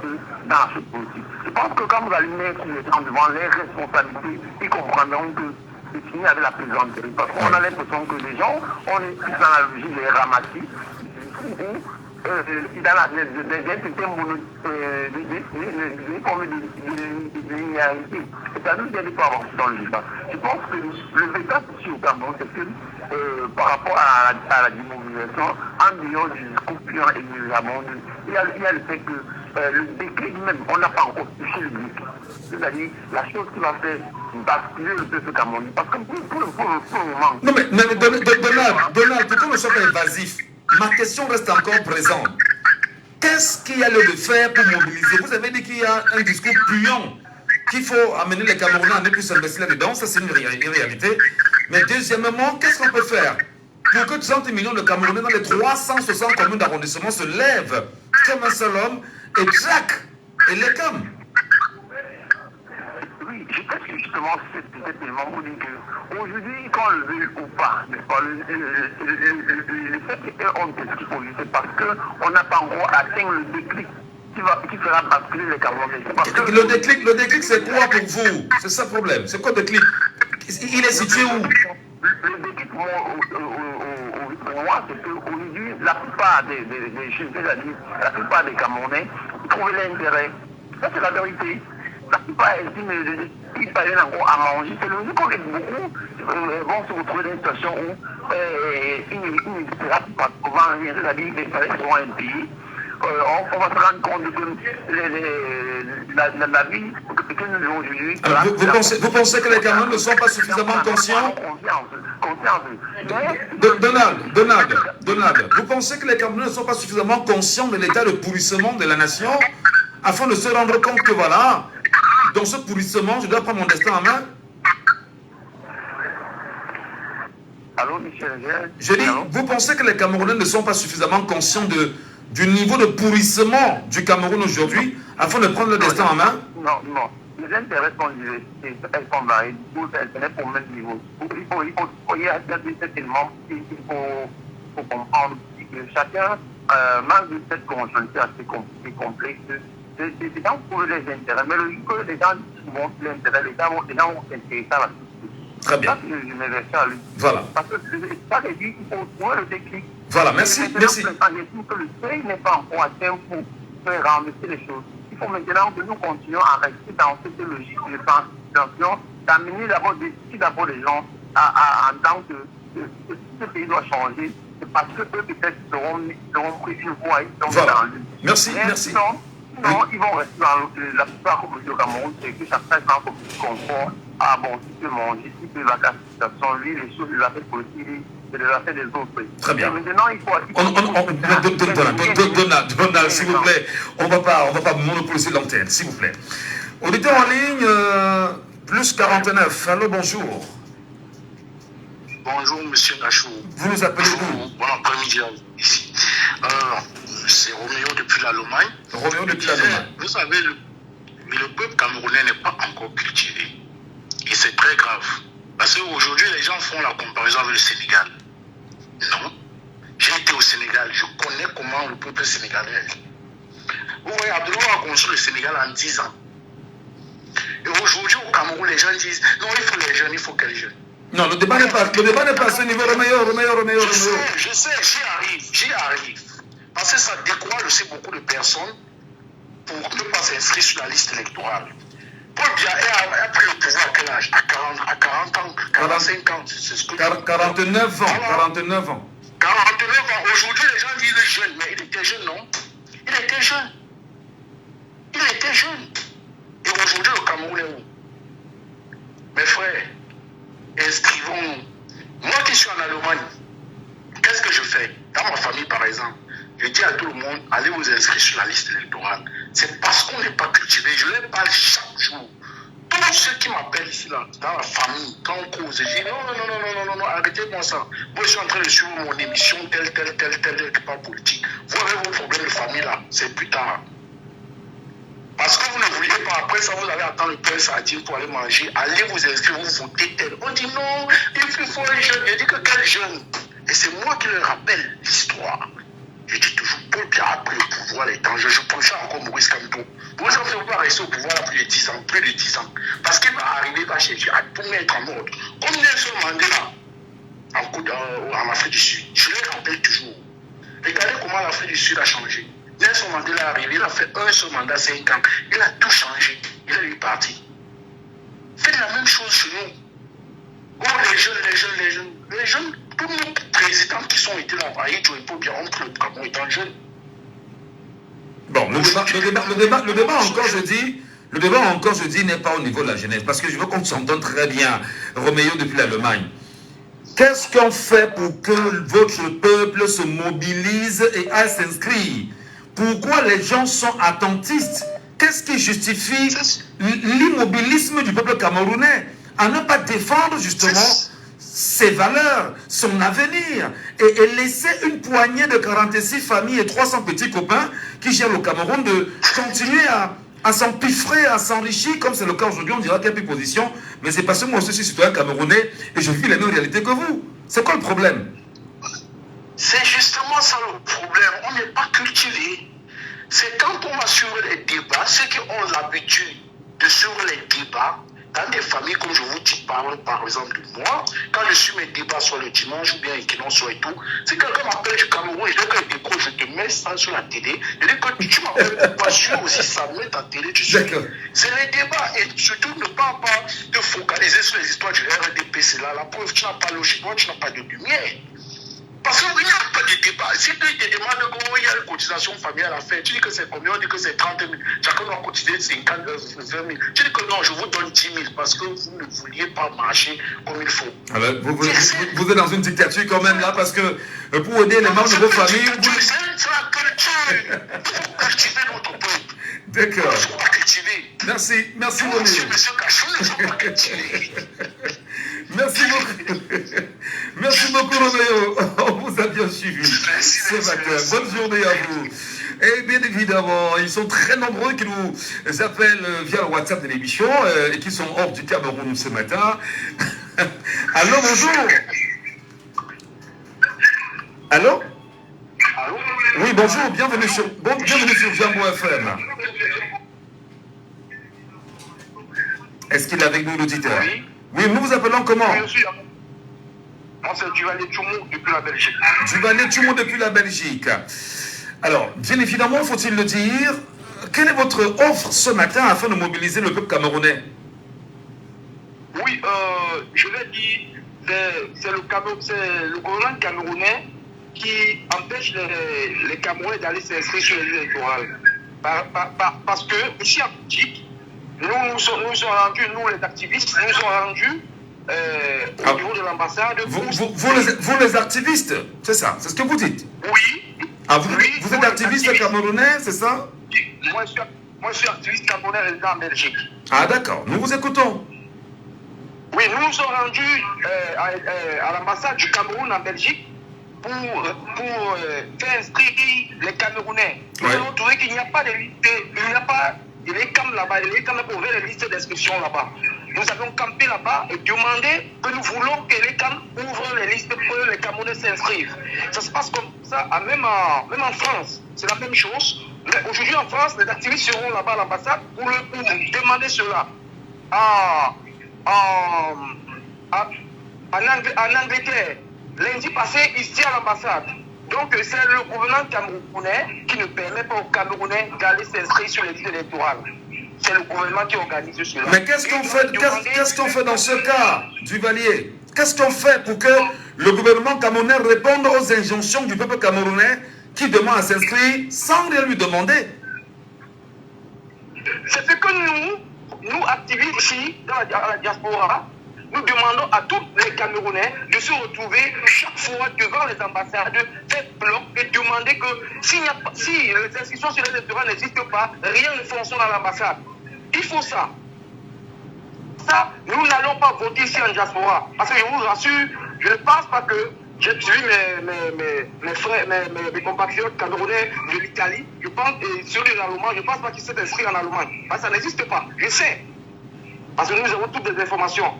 dans ce politique. Je pense que quand vous allez mettre les gens devant les responsabilités, ils comprendront que c'est fini avec la plaisanterie. Parce qu'on a l'impression que les gens, on est plus dans la logique des ramassis, dans la linéarité. C'est à nous d'y aller pour avancer dans le débat. Je pense que le véritable souci au Cameroun, c'est que par rapport à la démobilisation, en dehors du discours puant et du monde, il y a le fait que le déclic même, on n'a pas encore touché le déclic. C'est-à-dire la chose qui va faire basculer le peuple camerounais. Parce que pour le moment... Non mais Donald, pour qu'on ne soit pas évasif, ma question reste encore présente. Qu'est-ce qu'il y a lieu de faire pour mobiliser? Vous avez dit qu'il y a un discours puant, qu'il faut amener les Camerounais à ne plus s'investir là-dedans, ça c'est une réalité. Mais deuxièmement, qu'est-ce qu'on peut faire pour que 30 millions de Camerounais dans les 360 communes d'arrondissement se lèvent comme un seul homme et traquent et les calment? Oui, je pense que justement cet élément vous dit qu'aujourd'hui, quand on le veut ou pas, le fait qu'on discute aujourd'hui, c'est parce qu'on n'a pas encore atteint le déclic qui fera basculer les Camerounais. Le déclic c'est quoi pour vous? C'est ça le problème. C'est quoi le déclic? Il est situé où? Le déclic pour moi, c'est qu'aujourd'hui, la plupart des jeunes, c'est-à-dire la plupart des Camerounais, trouvent l'intérêt. Ça, c'est la vérité. La plupart estiment qu'ils parviennent encore à manger. C'est le fait qu'on est beaucoup vont se retrouver dans une situation où une thérapie pas souvent rien, c'est-à-dire qu'ils sont un pays. On va se rendre compte que la vie que nous vivons aujourd'hui... Vous pensez que les Camerounais ne sont pas suffisamment conscients? Donald, vous pensez que les Camerounais ne sont pas suffisamment conscients de l'état de pourrissement de la nation afin de se rendre compte que voilà, dans ce pourrissement, je dois prendre mon destin en main? Allô, Michel? Je dis, vous pensez que les Camerounais ne sont pas suffisamment conscients du niveau de pourrissement du Cameroun aujourd'hui afin de prendre le destin en main? Non. Les intérêts sont diversifiés, elles sont variées, elles sont pour le même niveau. Il y a cet élément qu'il faut comprendre que chacun manque de cette conjoncture assez complexe. Les gens trouvent les intérêts, mais le que les gens vont l'intérêt, les gens vont s'intéresser à la société. Très bien. Ça, c'est une version à lui. Voilà. Parce que ça veut dire qu'il faut trouver le déclic. Voilà, merci. Que le seuil n'est pas encore atteint pour faire renverser les choses. Il faut maintenant que nous continuions à rester dans cette logique de sensibilisation, d'amener d'abord les gens à entendre que ce pays doit changer. C'est parce que eux peut-être seront pris une voie et seront voilà. dans le... Merci. Non, ils vont rester dans la plupart comme au Cameroun, c'est que chaque fois dans un confort. Ah bon, tu peux manger, tu peux la cassation, lui, les choses, les affaires politiques, c'est les affaires des autres. Très bien. Et maintenant, il faut... Donald, s'il vous plaît, on va pas monopoliser l'antenne, s'il vous plaît. Auditeur en ligne, plus 49. Allô, bonjour. Bonjour, monsieur Gachou. Vous nous appelez d'où? Bon après-midi ici. C'est Roméo depuis l'Allemagne. Roméo depuis l'Allemagne. Vous savez, le peuple camerounais n'est pas encore cultivé. Et c'est très grave. Parce qu'aujourd'hui, les gens font la comparaison avec le Sénégal. Non. J'ai été au Sénégal. Je connais comment le peuple sénégalais est. Vous voyez, Abdoulaye a construit le Sénégal en 10 ans. Et aujourd'hui, au Cameroun, les gens disent non, il faut les jeunes, il faut quels jeunes. Non, le débat n'est pas à ce niveau. Roméo. Je sais, j'y arrive. Parce que ça décourage aussi beaucoup de personnes pour ne pas s'inscrire sur la liste électorale. Paul Biya a pris le pouvoir à quel âge? À 40 ans, 45 ans, c'est ce que 49 ans. 49 ans. Aujourd'hui, les gens disent jeune, mais il était jeune, non? Il était jeune. Et aujourd'hui, le Cameroun est où? Mes frères, inscrivons-nous. Moi qui suis en Allemagne, qu'est-ce que je fais? Dans ma famille, par exemple, je dis à tout le monde, allez vous inscrire sur la liste électorale. C'est parce qu'on n'est pas cultivé. Je leur parle chaque jour. Tous ceux qui m'appellent ici, là, dans la famille, quand on cause, je dis non, arrêtez-moi ça. Moi, je suis en train de suivre mon émission, telle, qui parle politique. Vous avez vos problèmes de famille, là, c'est plus tard. Parce que vous ne vouliez pas, après ça, vous allez attendre le pain sardine pour aller manger. Allez vous inscrire, vous votez tel. On dit non, il faut un jeune. Je dis que quel jeune? Et c'est moi qui leur rappelle l'histoire. Je dis toujours, Paul Biya a pris le pouvoir les temps. Je préfère encore Maurice Kamto. Maurice Kamto ne peut pas rester au pouvoir plus de 10 ans, plus de 10 ans. Parce qu'il va arriver, il va chercher à tout mettre en ordre. Comme Nelson Mandela en Afrique du Sud. Je le rappelle toujours. Regardez comment l'Afrique du Sud a changé. Nelson Mandela est arrivé, il a fait un seul mandat, 5 ans. Il a tout changé. Il est parti. Faites la même chose chez nous. Oh, les jeunes, tous nos présidents qui sont été là, Aïdjo et Paul Biya, ont pris le Gabon étant jeunes. Bon, le débat encore, je dis, n'est pas au niveau de la jeunesse. Parce que je veux qu'on s'entende très bien, Roméo, depuis l'Allemagne. Qu'est-ce qu'on fait pour que votre peuple se mobilise et aille s'inscrire? Pourquoi les gens sont attentistes? Qu'est-ce qui justifie l'immobilisme du peuple camerounais à ne pas défendre justement ses valeurs, son avenir et laisser une poignée de 46 familles et 300 petits copains qui gèrent le Cameroun de continuer à s'empiffrer, à s'enrichir, comme c'est le cas aujourd'hui, on dira qu'il n'y a plus de position, mais c'est parce que moi aussi je suis citoyen camerounais et je vis les mêmes réalités que vous. C'est quoi le problème? C'est justement ça le problème. On n'est pas cultivé. C'est quand on va suivre les débats, ceux qui ont l'habitude de suivre les débats, dans des familles comme je vous dis, par exemple de moi, quand je suis mes débats sur le dimanche ou bien équinoxe et tout, si quelqu'un m'appelle du Cameroun, je dis que décroche, je te mets ça sur la télé, je dis que tu m'appelles pas sûr aussi, ça met ta télé, tu sais. C'est les débats et surtout ne pas te focaliser sur les histoires du RDP, c'est là la preuve, tu n'as pas logiquement, tu n'as pas de lumière. Parce qu'il n'y a pas de débat. Si tu te demandes comment il y a une cotisation familiale à faire, tu dis que c'est combien? On dit que c'est 30 000. Chacun doit cotiser 50 000, 20 000. Tu dis que non, je vous donne 10 000 parce que vous ne vouliez pas marcher comme il faut. Alors, vous êtes dans une dictature quand même là parce que pour aider les membres de vos familles. C'est la culture. Il faut cultiver notre peuple. D'accord. Il ne faut pas cultiver. Merci Roméo. Monsieur Cachou, il ne faut pas cultiver. Merci beaucoup. Merci beaucoup Roméo. On vous a bien suivi. C'est matin. Bonne journée à vous. Et bien évidemment, ils sont très nombreux qui nous appellent via le WhatsApp de l'émission et qui sont hors du Cameroun ce matin. Allô, bonjour. Allô? Oui, bonjour, bienvenue sur Jambo FM. Est-ce qu'il est avec nous l'auditeur? Oui, nous vous appelons comment? Moi, c'est Duvalier Tchoumou depuis la Belgique. Duvalier Tchoumou depuis la Belgique. Alors, bien évidemment, faut-il le dire, quelle est votre offre ce matin afin de mobiliser le peuple camerounais? Oui, je l'ai dit, c'est le gouvernement camerounais qui empêche les Camerounais d'aller s'inscrire sur les listes électorales. Parce que, ici à Boutique, nous sommes rendus, nous les activistes, nous sommes rendus au bureau de l'ambassade. Vous les activistes, c'est ça, c'est ce que vous dites? Oui. Ah, vous êtes activiste camerounais, c'est ça? Moi, je suis activiste camerounais résident en Belgique. Ah, d'accord, nous vous écoutons. Oui, nous nous sommes rendus à l'ambassade du Cameroun en Belgique pour faire inscrire les Camerounais. Nous avons trouvé qu'il n'y a pas de liste, il n'y a pas de l'ECAM là-bas, l'ECAM pour ouvrir les listes d'inscription là-bas. Nous avons campé là-bas et demandé que nous voulons que l'ECAM ouvre les listes pour que les Camerounais s'inscrivent. Ça se passe comme ça, même en France, c'est la même chose. Mais aujourd'hui en France, les activistes seront là-bas à l'ambassade pour demander cela. En Angleterre, lundi passé, ici à l'ambassade. Donc c'est le gouvernement camerounais qui ne permet pas aux Camerounais d'aller s'inscrire sur les listes électorales. C'est le gouvernement qui organise cela. Mais qu'est-ce qu'on fait dans ce cas, Duvalier? Qu'est-ce qu'on fait pour que le gouvernement camerounais réponde aux injonctions du peuple camerounais qui demande à s'inscrire sans rien lui demander? C'est ce que nous activistes ici, dans la diaspora, nous demandons à tous les Camerounais de se retrouver chaque fois devant les ambassades, faire bloc et demander que si les inscriptions sur les électorats n'existent pas, rien ne fonctionne à l'ambassade. Il faut ça. Ça, nous n'allons pas voter ici en diaspora. Parce que je vous rassure, je ne pense pas que j'ai suivi mes frères, mes compatriotes camerounais de l'Italie, je pense, et sur les Allemands, je ne pense pas qu'ils s'est inscrit en Allemagne. Parce que ça n'existe pas, je sais. Parce que nous avons toutes les informations.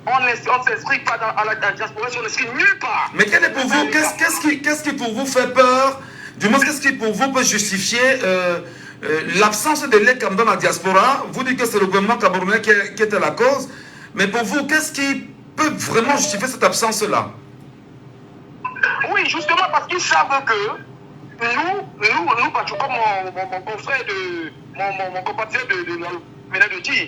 On ne s'inscrit pas à la diaspora, on ne s'inscrit nulle part. Mais quel est pour vous, qu'est-ce qui pour vous fait peur? Du moins, qu'est-ce qui pour vous peut justifier l'absence de l'ECAM dans la diaspora? Vous dites que c'est le gouvernement camerounais qui était la cause, mais pour vous, qu'est-ce qui peut vraiment justifier cette absence-là? Oui, justement parce qu'ils savent que nous, parce que comme mon confrère, mon compatriote venait de dire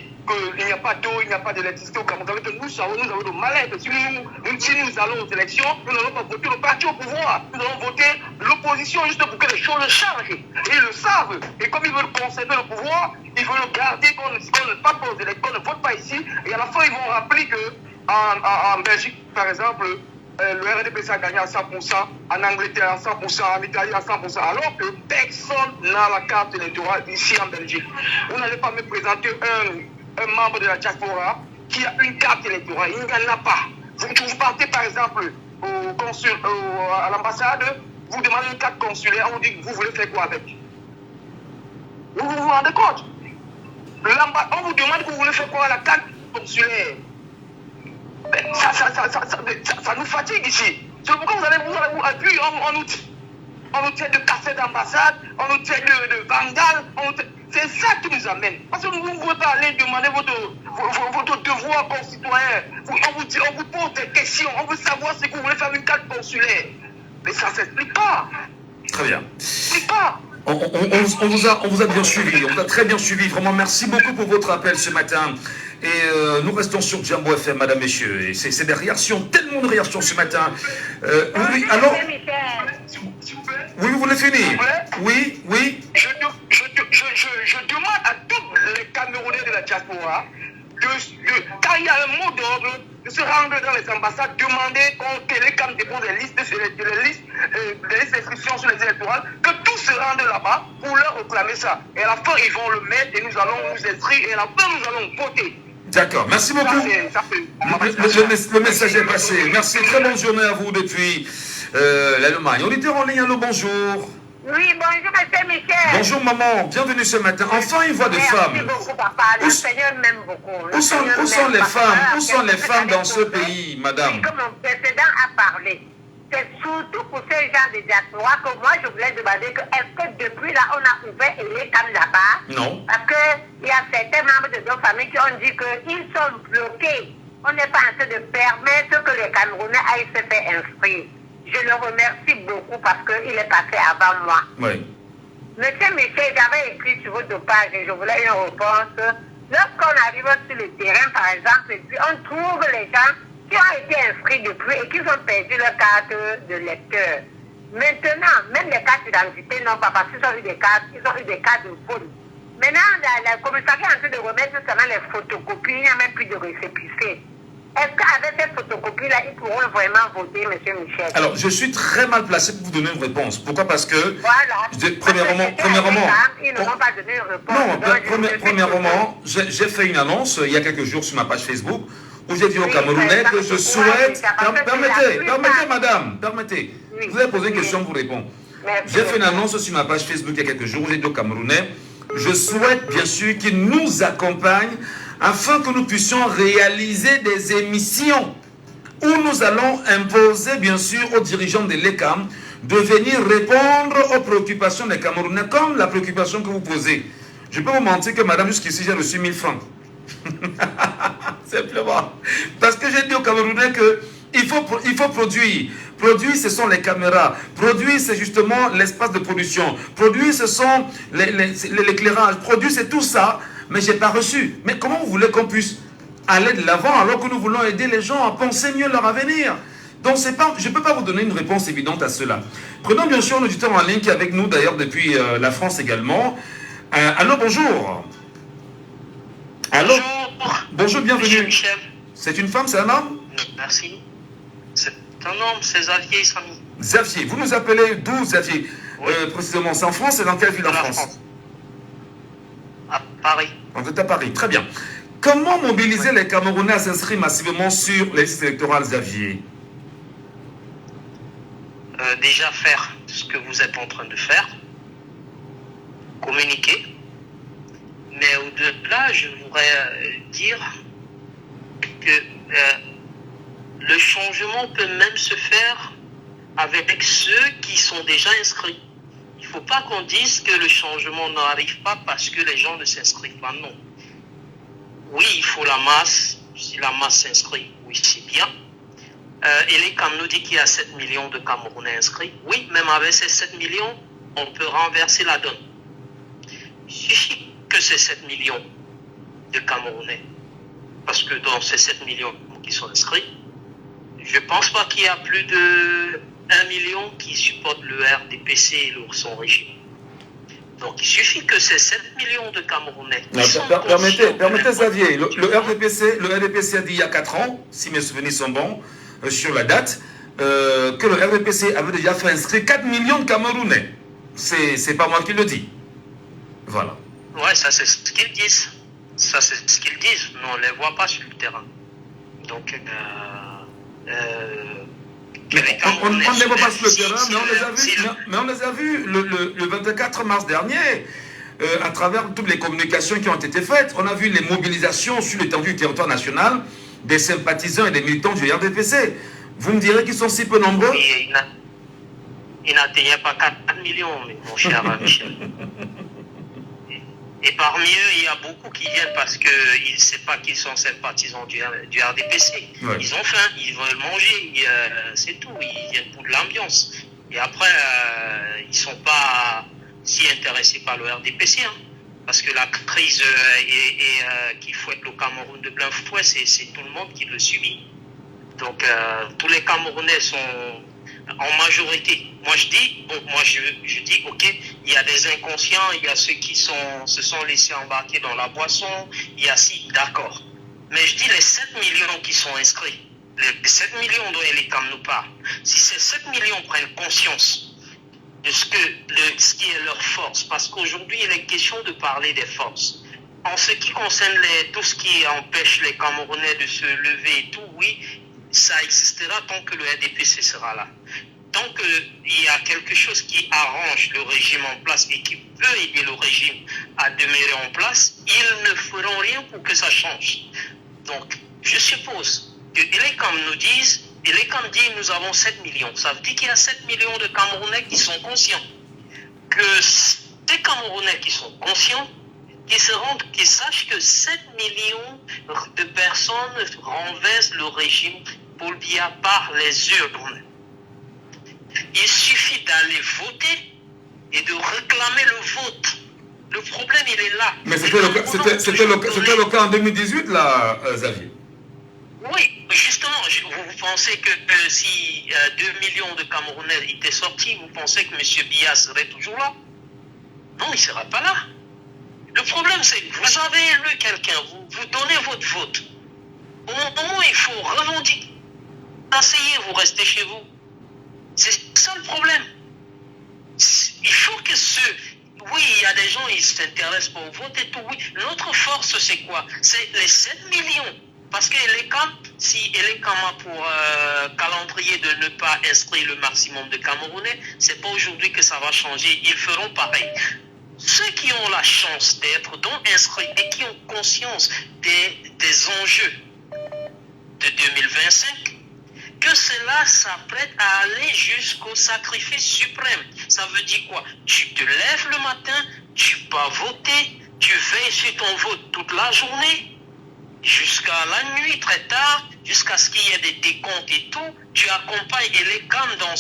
qu'il n'y a pas d'eau, il n'y a pas d'électricité au Cameroun, que nous savons, nous avons le mal-être. Si nous allons aux élections, nous n'allons pas voter le parti au pouvoir. Nous allons voter l'opposition juste pour que les choses changent. Et ils le savent. Et comme ils veulent conserver le pouvoir, ils veulent garder qu'on ne passe pas aux élections, qu'on ne vote pas ici. Et à la fin, ils vont rappeler qu'en Belgique, par exemple, le RDPC a gagné à 100%, en Angleterre à 100%, en Italie à 100%, alors que personne n'a la carte électorale ici en Belgique. Vous n'allez pas me présenter un membre de la diaspora qui a une carte électorale. Il n'y en a pas. Vous partez par exemple à l'ambassade, vous demandez une carte consulaire, on vous dit que vous voulez faire quoi avec? Vous vous rendez compte? On vous demande que vous voulez faire quoi à la carte consulaire? Ça nous fatigue ici. C'est pourquoi vous allez vous appuyer, on nous tient de café d'ambassade, on nous tient de vandales, c'est ça qui nous amène. Parce que vous ne pouvez pas aller demander votre devoir concitoyen. On vous pose des questions, on veut savoir si vous voulez faire une carte consulaire. Mais ça ne s'explique pas. Très bien. Ça ne s'explique pas. On vous a bien suivi, on vous a très bien suivi. Vraiment, merci beaucoup pour votre appel ce matin. Et nous restons sur Jambo FM, madame, messieurs. Et c'est des réactions, tellement de réactions ce matin. Oui, alors... Oui, vous voulez finir? Oui, oui. Je demande à tous les Camerounais de la diaspora, quand il y a un mot d'ordre, de se rendre dans les ambassades, demander que les CAM déposent des listes d'inscriptions sur les électorales, que tous se rendent là-bas pour leur réclamer ça. Et à la fin, ils vont le mettre et nous allons nous inscrire et à la fin, nous allons voter. D'accord, merci beaucoup. Le message est passé. Merci, très bonne journée à vous depuis l'Allemagne. Auditeur en ligne, allô, bonjour. Oui, bonjour, monsieur Michel. Bonjour, maman, bienvenue ce matin. Enfin, une voix de femme. Merci beaucoup, papa. Le Seigneur m'aime beaucoup. Où sont les femmes? Où sont les femmes dans ce pays, madame? Comme mon précédent a parlé, c'est surtout pour ces gens de diaspora que moi, je voulais demander que est-ce que depuis là, on a ouvert l'ECAM là-bas? Non. Parce qu'il y a certains membres de nos familles qui ont dit qu'ils sont bloqués. On n'est pas en train de permettre que les Camerounais aillent se faire inscrire. Je le remercie beaucoup parce qu'il est passé avant moi. Oui. Monsieur Michel, j'avais écrit sur votre page et je voulais une réponse. Lorsqu'on arrive sur le terrain, par exemple, et puis on trouve les gens qui ont été inscrits depuis et qui ont perdu leur carte de lecteur. Maintenant, même les cartes d'identité n'ont pas, parce qu'ils ont eu des cartes de phone. Maintenant, la commissariat est en train de remettre seulement les photocopies, il n'y a même plus de récépissé. Est-ce qu'avec ces photocopies-là, ils pourront vraiment voter, monsieur Michel? Alors, je suis très mal placé pour vous donner une réponse. Pourquoi? Parce que, voilà. Premièrement, ils ne vont pas donner une réponse. Non, premièrement, j'ai fait une annonce il y a quelques jours sur ma page Facebook où j'ai dit aux Camerounais que je souhaite... Permettez, madame, permettez. Vous avez posé une question, je vous réponds. J'ai fait une annonce sur ma page Facebook il y a quelques jours où j'ai dit aux Camerounais, je souhaite bien sûr qu'ils nous accompagnent afin que nous puissions réaliser des émissions où nous allons imposer bien sûr aux dirigeants de l'ECAM de venir répondre aux préoccupations des Camerounais, comme la préoccupation que vous posez. Je peux vous mentir que madame, jusqu'ici, j'ai reçu 1000 francs. Simplement. Parce que j'ai dit aux Camerounais qu'il faut produire. Produire, ce sont les caméras. Produire, c'est justement l'espace de production. Produire, ce sont l'éclairage. Produire, c'est tout ça. Mais je n'ai pas reçu. Mais comment vous voulez qu'on puisse aller de l'avant alors que nous voulons aider les gens à penser mieux leur avenir? Donc, je ne peux pas vous donner une réponse évidente à cela. Prenons bien sûr un auditeur en ligne qui est avec nous, d'ailleurs, depuis la France également. Allô, bonjour. Allô. Bonjour, bienvenue. C'est une femme, c'est un homme? Merci. C'est un homme, c'est Xavier Samy. Xavier, vous nous appelez d'où, Xavier? Oui. Précisément, c'est en France, c'est dans quelle ville en France? À Paris. Vous êtes à Paris, très bien. Comment mobiliser les Camerounais à s'inscrire massivement sur les listes électorales, Xavier? déjà faire ce que vous êtes en train de faire, communiquer. Mais au-delà, je voudrais dire que le changement peut même se faire avec ceux qui sont déjà inscrits. Il ne faut pas qu'on dise que le changement n'arrive pas parce que les gens ne s'inscrivent pas. Non. Oui, il faut la masse. Si la masse s'inscrit, oui, c'est bien. Et les Cam nous dit qu'il y a 7 millions de Camerounais inscrits. Oui, même avec ces 7 millions, on peut renverser la donne. Il suffit que ces 7 millions de Camerounais. Parce que dans ces 7 millions qui sont inscrits, je ne pense pas qu'il y a plus de 1 million qui supportent le RDPC et son régime. Donc il suffit que ces 7 millions de Camerounais... Permettez Xavier, le RDPC a dit il y a 4 ans, si mes souvenirs sont bons, sur la date, que le RDPC avait déjà fait inscrire 4 millions de Camerounais. C'est pas moi qui le dis. Voilà. Ouais, ça c'est ce qu'ils disent. Ça c'est ce qu'ils disent. Mais on ne les voit pas sur le terrain. Donc... on ne les voit pas sur le terrain, mais on les a vus le 24 mars dernier, à travers toutes les communications qui ont été faites. On a vu les mobilisations sur l'étendue du territoire national des sympathisants et des militants du RDPC. Vous me direz qu'ils sont si peu nombreux? Oui, ils n'atteignaient pas 4 millions, mon cher Michel. Et parmi eux, il y a beaucoup qui viennent parce qu'ils ne savent pas qu'ils sont sympathisants du RDPC. Ouais. Ils ont faim, ils veulent manger, c'est tout. Ils viennent pour de l'ambiance. Et après, ils ne sont pas si intéressés par le RDPC. Hein, parce que la crise qui fouette le Cameroun de plein fouet, c'est tout le monde qui le subit. Donc, tous les Camerounais sont... en majorité. Moi je dis, ok, il y a des inconscients, il y a ceux qui se sont laissés embarquer dans la boisson, il y a si, d'accord. Mais je dis les 7 millions qui sont inscrits, les 7 millions dont les Cam nous parlent, si ces 7 millions prennent conscience de ce qui est leur force, parce qu'aujourd'hui il est question de parler des forces. En ce qui concerne tout ce qui empêche les Camerounais de se lever et tout, oui, ça existera tant que le RDPC sera là. Tant qu'il y a quelque chose qui arrange le régime en place et qui peut aider le régime à demeurer en place, ils ne feront rien pour que ça change. Donc, je suppose que les Cam nous disent, et les Cam disent nous avons 7 millions. Ça veut dire qu'il y a 7 millions de Camerounais qui sont conscients. Que ces Camerounais qui sont conscients, qui sachent que 7 millions de personnes renversent le régime Paul Biya par les urnes. Il suffit d'aller voter et de réclamer le vote. Le problème, il est là. Mais c'était le cas en 2018, là, Xavier. Oui, justement, vous pensez que si 2 millions de Camerounais étaient sortis, vous pensez que M. Biya serait toujours là? Non, il ne sera pas là. Le problème, c'est que vous avez élu quelqu'un, vous donnez votre vote. Au moment où il faut revendiquer, asseyez-vous, restez chez vous. C'est ça le problème. Il faut que oui, il y a des gens, ils s'intéressent pour vote et tout. Oui, notre force, c'est quoi? C'est les 7 millions. Parce que si Elekam a pour calendrier de ne pas inscrire le maximum de Camerounais, c'est pas aujourd'hui que ça va changer. Ils feront pareil. Ceux qui ont la chance d'être donc inscrits et qui ont conscience des enjeux de 2025, que cela s'apprête à aller jusqu'au sacrifice suprême. Ça veut dire quoi? Tu te lèves le matin, tu vas voter, tu veilles sur ton vote toute la journée, jusqu'à la nuit, très tard, jusqu'à ce qu'il y ait des décomptes et tout. Tu accompagnes Elekam dans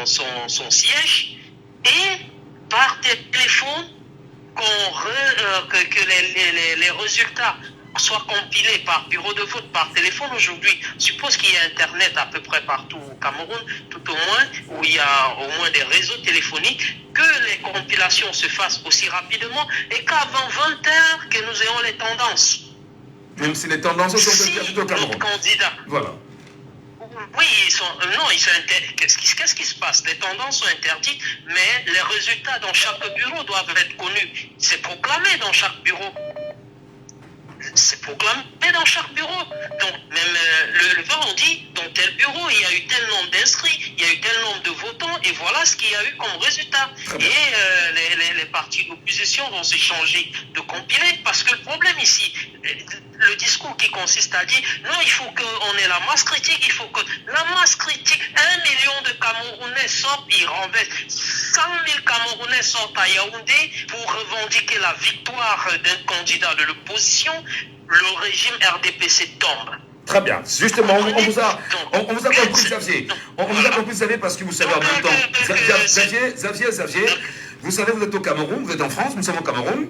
son siège et par téléphone que les résultats soient compilés par bureau de vote, par téléphone. Aujourd'hui, suppose qu'il y a Internet à peu près partout au Cameroun, tout au moins, où il y a au moins des réseaux téléphoniques, que les compilations se fassent aussi rapidement et qu'avant 20 heures, que nous ayons les tendances. Même si les tendances sont interdites au Cameroun. Candidat. Voilà. Oui, qu'est-ce qui se passe? Les tendances sont interdites, mais les résultats dans chaque bureau doivent être connus. C'est proclamé dans chaque bureau. C'est proclamé dans chaque bureau. Donc, même le vendredi, donc tel bureau, il y a eu tel nombre d'inscrits, il y a eu tel nombre de votants, et voilà ce qu'il y a eu comme résultat. Et les partis d'opposition vont se changer de compiler, parce que le problème ici, le discours qui consiste à dire non, il faut qu'on ait la masse critique, il faut que la masse critique, 1 million de Camerounais sortent, ils renversent, 100 000 Camerounais sortent à Yaoundé pour revendiquer la victoire d'un candidat de l'opposition, le régime RDPC tombe. Très bien. Justement, on vous a compris, Xavier. On vous a compris, Xavier, parce que vous savez en même temps. Xavier, vous savez, vous êtes au Cameroun, vous êtes en France, nous sommes au Cameroun.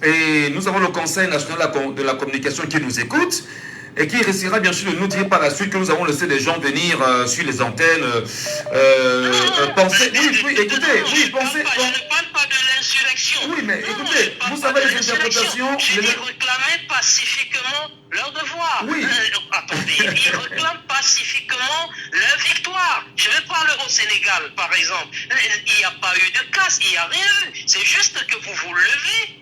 Et nous avons le Conseil national de la communication qui nous écoute et qui essaiera bien sûr de nous dire par la suite que nous avons laissé des gens venir sur les antennes penser. Oui, écoutez, oui, penser. Je ne parle pas de l'insurrection. Oui, mais écoutez, vous savez les interprétations. Ils réclamaient pacifiquement leur devoir. Oui. Attendez, ils réclament pacifiquement leur victoire. Je vais parler au Sénégal, par exemple. Il n'y a pas eu de casse, il n'y a rien eu. C'est juste que vous vous levez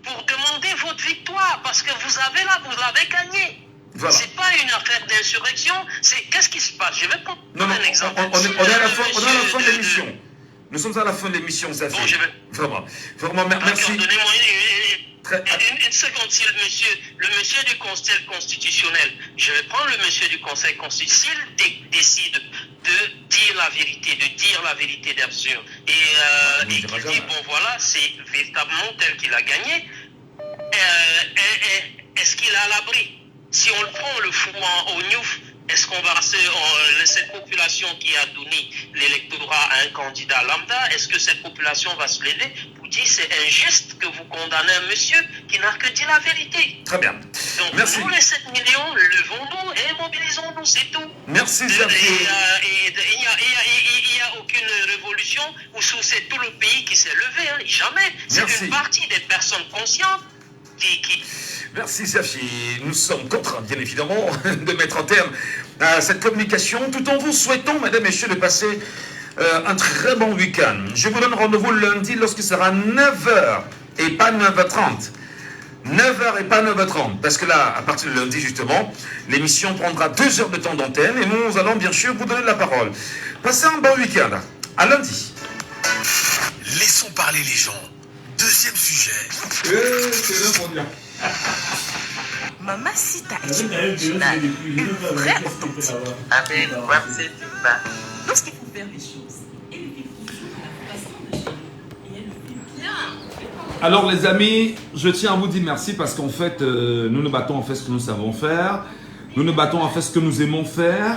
pour demander votre victoire, parce que vous l'avez gagné. Voilà. C'est pas une affaire d'insurrection, c'est qu'est-ce qui se passe. Je vais prendre un exemple. On est à la fin de l'émission. Nous sommes à la fin de l'émission, Xavier. Bon, Vraiment, merci. Donnez-moi une seconde, si le monsieur du Conseil constitutionnel, je vais prendre le monsieur du Conseil constitutionnel, s'il décide de dire la vérité d'absurde, et qu'il dit, bon voilà, c'est véritablement tel qu'il a gagné, est-ce qu'il est à l'abri? Si on le prend, on le fout au Niouf, est-ce qu'on va cette population qui a donné l'électorat à un candidat lambda, est-ce que cette population va se lever pour dire c'est injuste que vous condamnez un monsieur qui n'a que dit la vérité? Très bien. Donc merci. Nous, les 7 millions, levons-nous et mobilisons-nous, c'est tout. Merci, Xavier. Il n'y a aucune révolution où c'est tout le pays qui s'est levé, hein. Jamais. C'est une partie des personnes conscientes qui... Merci Xavier. Nous sommes contraints, bien évidemment, de mettre en terme à cette communication, tout en vous souhaitant, mesdames et messieurs, de passer un très bon week-end. Je vous donne rendez-vous lundi lorsqu'il sera 9h et pas 9h30. 9h et pas 9h30. Parce que là, à partir de lundi, justement, l'émission prendra 2 heures de temps d'antenne et nous allons bien sûr vous donner la parole. Passez un bon week-end. À lundi. Laissons parler les gens. Deuxième sujet. C'est le Maman Sita est une originale, une vraie authentique. Avec Wapsi Tiba. Lorsqu'il faut faire les choses, elle vit la façon de chez nous. Et elle le fait bien. Alors les amis, je tiens à vous dire merci parce qu'en fait, nous nous battons en fait ce que nous savons faire. Nous nous battons en fait ce que nous aimons faire.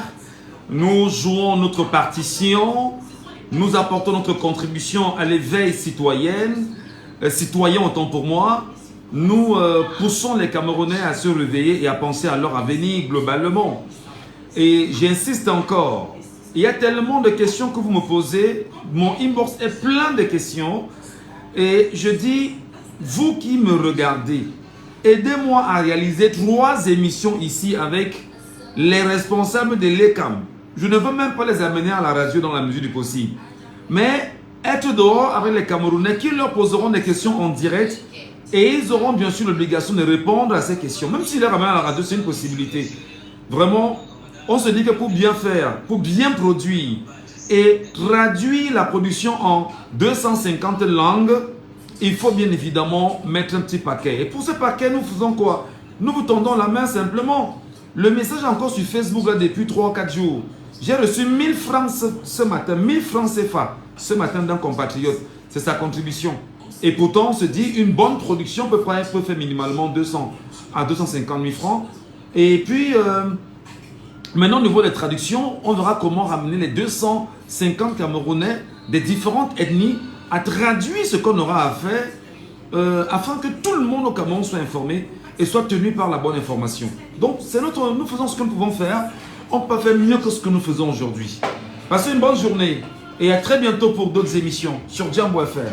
Nous jouons notre partition. Nous apportons notre contribution à l'éveil citoyen autant pour moi. Nous poussons les Camerounais à se réveiller et à penser à leur avenir globalement. Et j'insiste encore, il y a tellement de questions que vous me posez, mon inbox est plein de questions. Et je dis, vous qui me regardez, aidez-moi à réaliser 3 émissions ici avec les responsables de l'ECAM. Je ne veux même pas les amener à la radio dans la mesure du possible. Mais être dehors avec les Camerounais qui leur poseront des questions en direct. Et ils auront bien sûr l'obligation de répondre à ces questions. Même s'ils les ramènent à la radio, c'est une possibilité. Vraiment, on se dit que pour bien faire, pour bien produire et traduire la production en 250 langues, il faut bien évidemment mettre un petit paquet. Et pour ce paquet, nous faisons quoi? Nous vous tendons la main simplement. Le message est encore sur Facebook là, depuis 3 ou 4 jours. J'ai reçu 1000 francs ce matin, 1000 francs CFA ce matin d'un compatriote. C'est sa contribution. Et pourtant, on se dit, une bonne production peut faire minimalement 200 à 250 000 francs. Et puis, maintenant, au niveau des traductions, on verra comment ramener les 250 Camerounais des différentes ethnies à traduire ce qu'on aura à faire afin que tout le monde au Cameroun soit informé et soit tenu par la bonne information. Donc, nous faisons ce que nous pouvons faire. On peut faire mieux que ce que nous faisons aujourd'hui. Passez une bonne journée et à très bientôt pour d'autres émissions sur Djambo FM.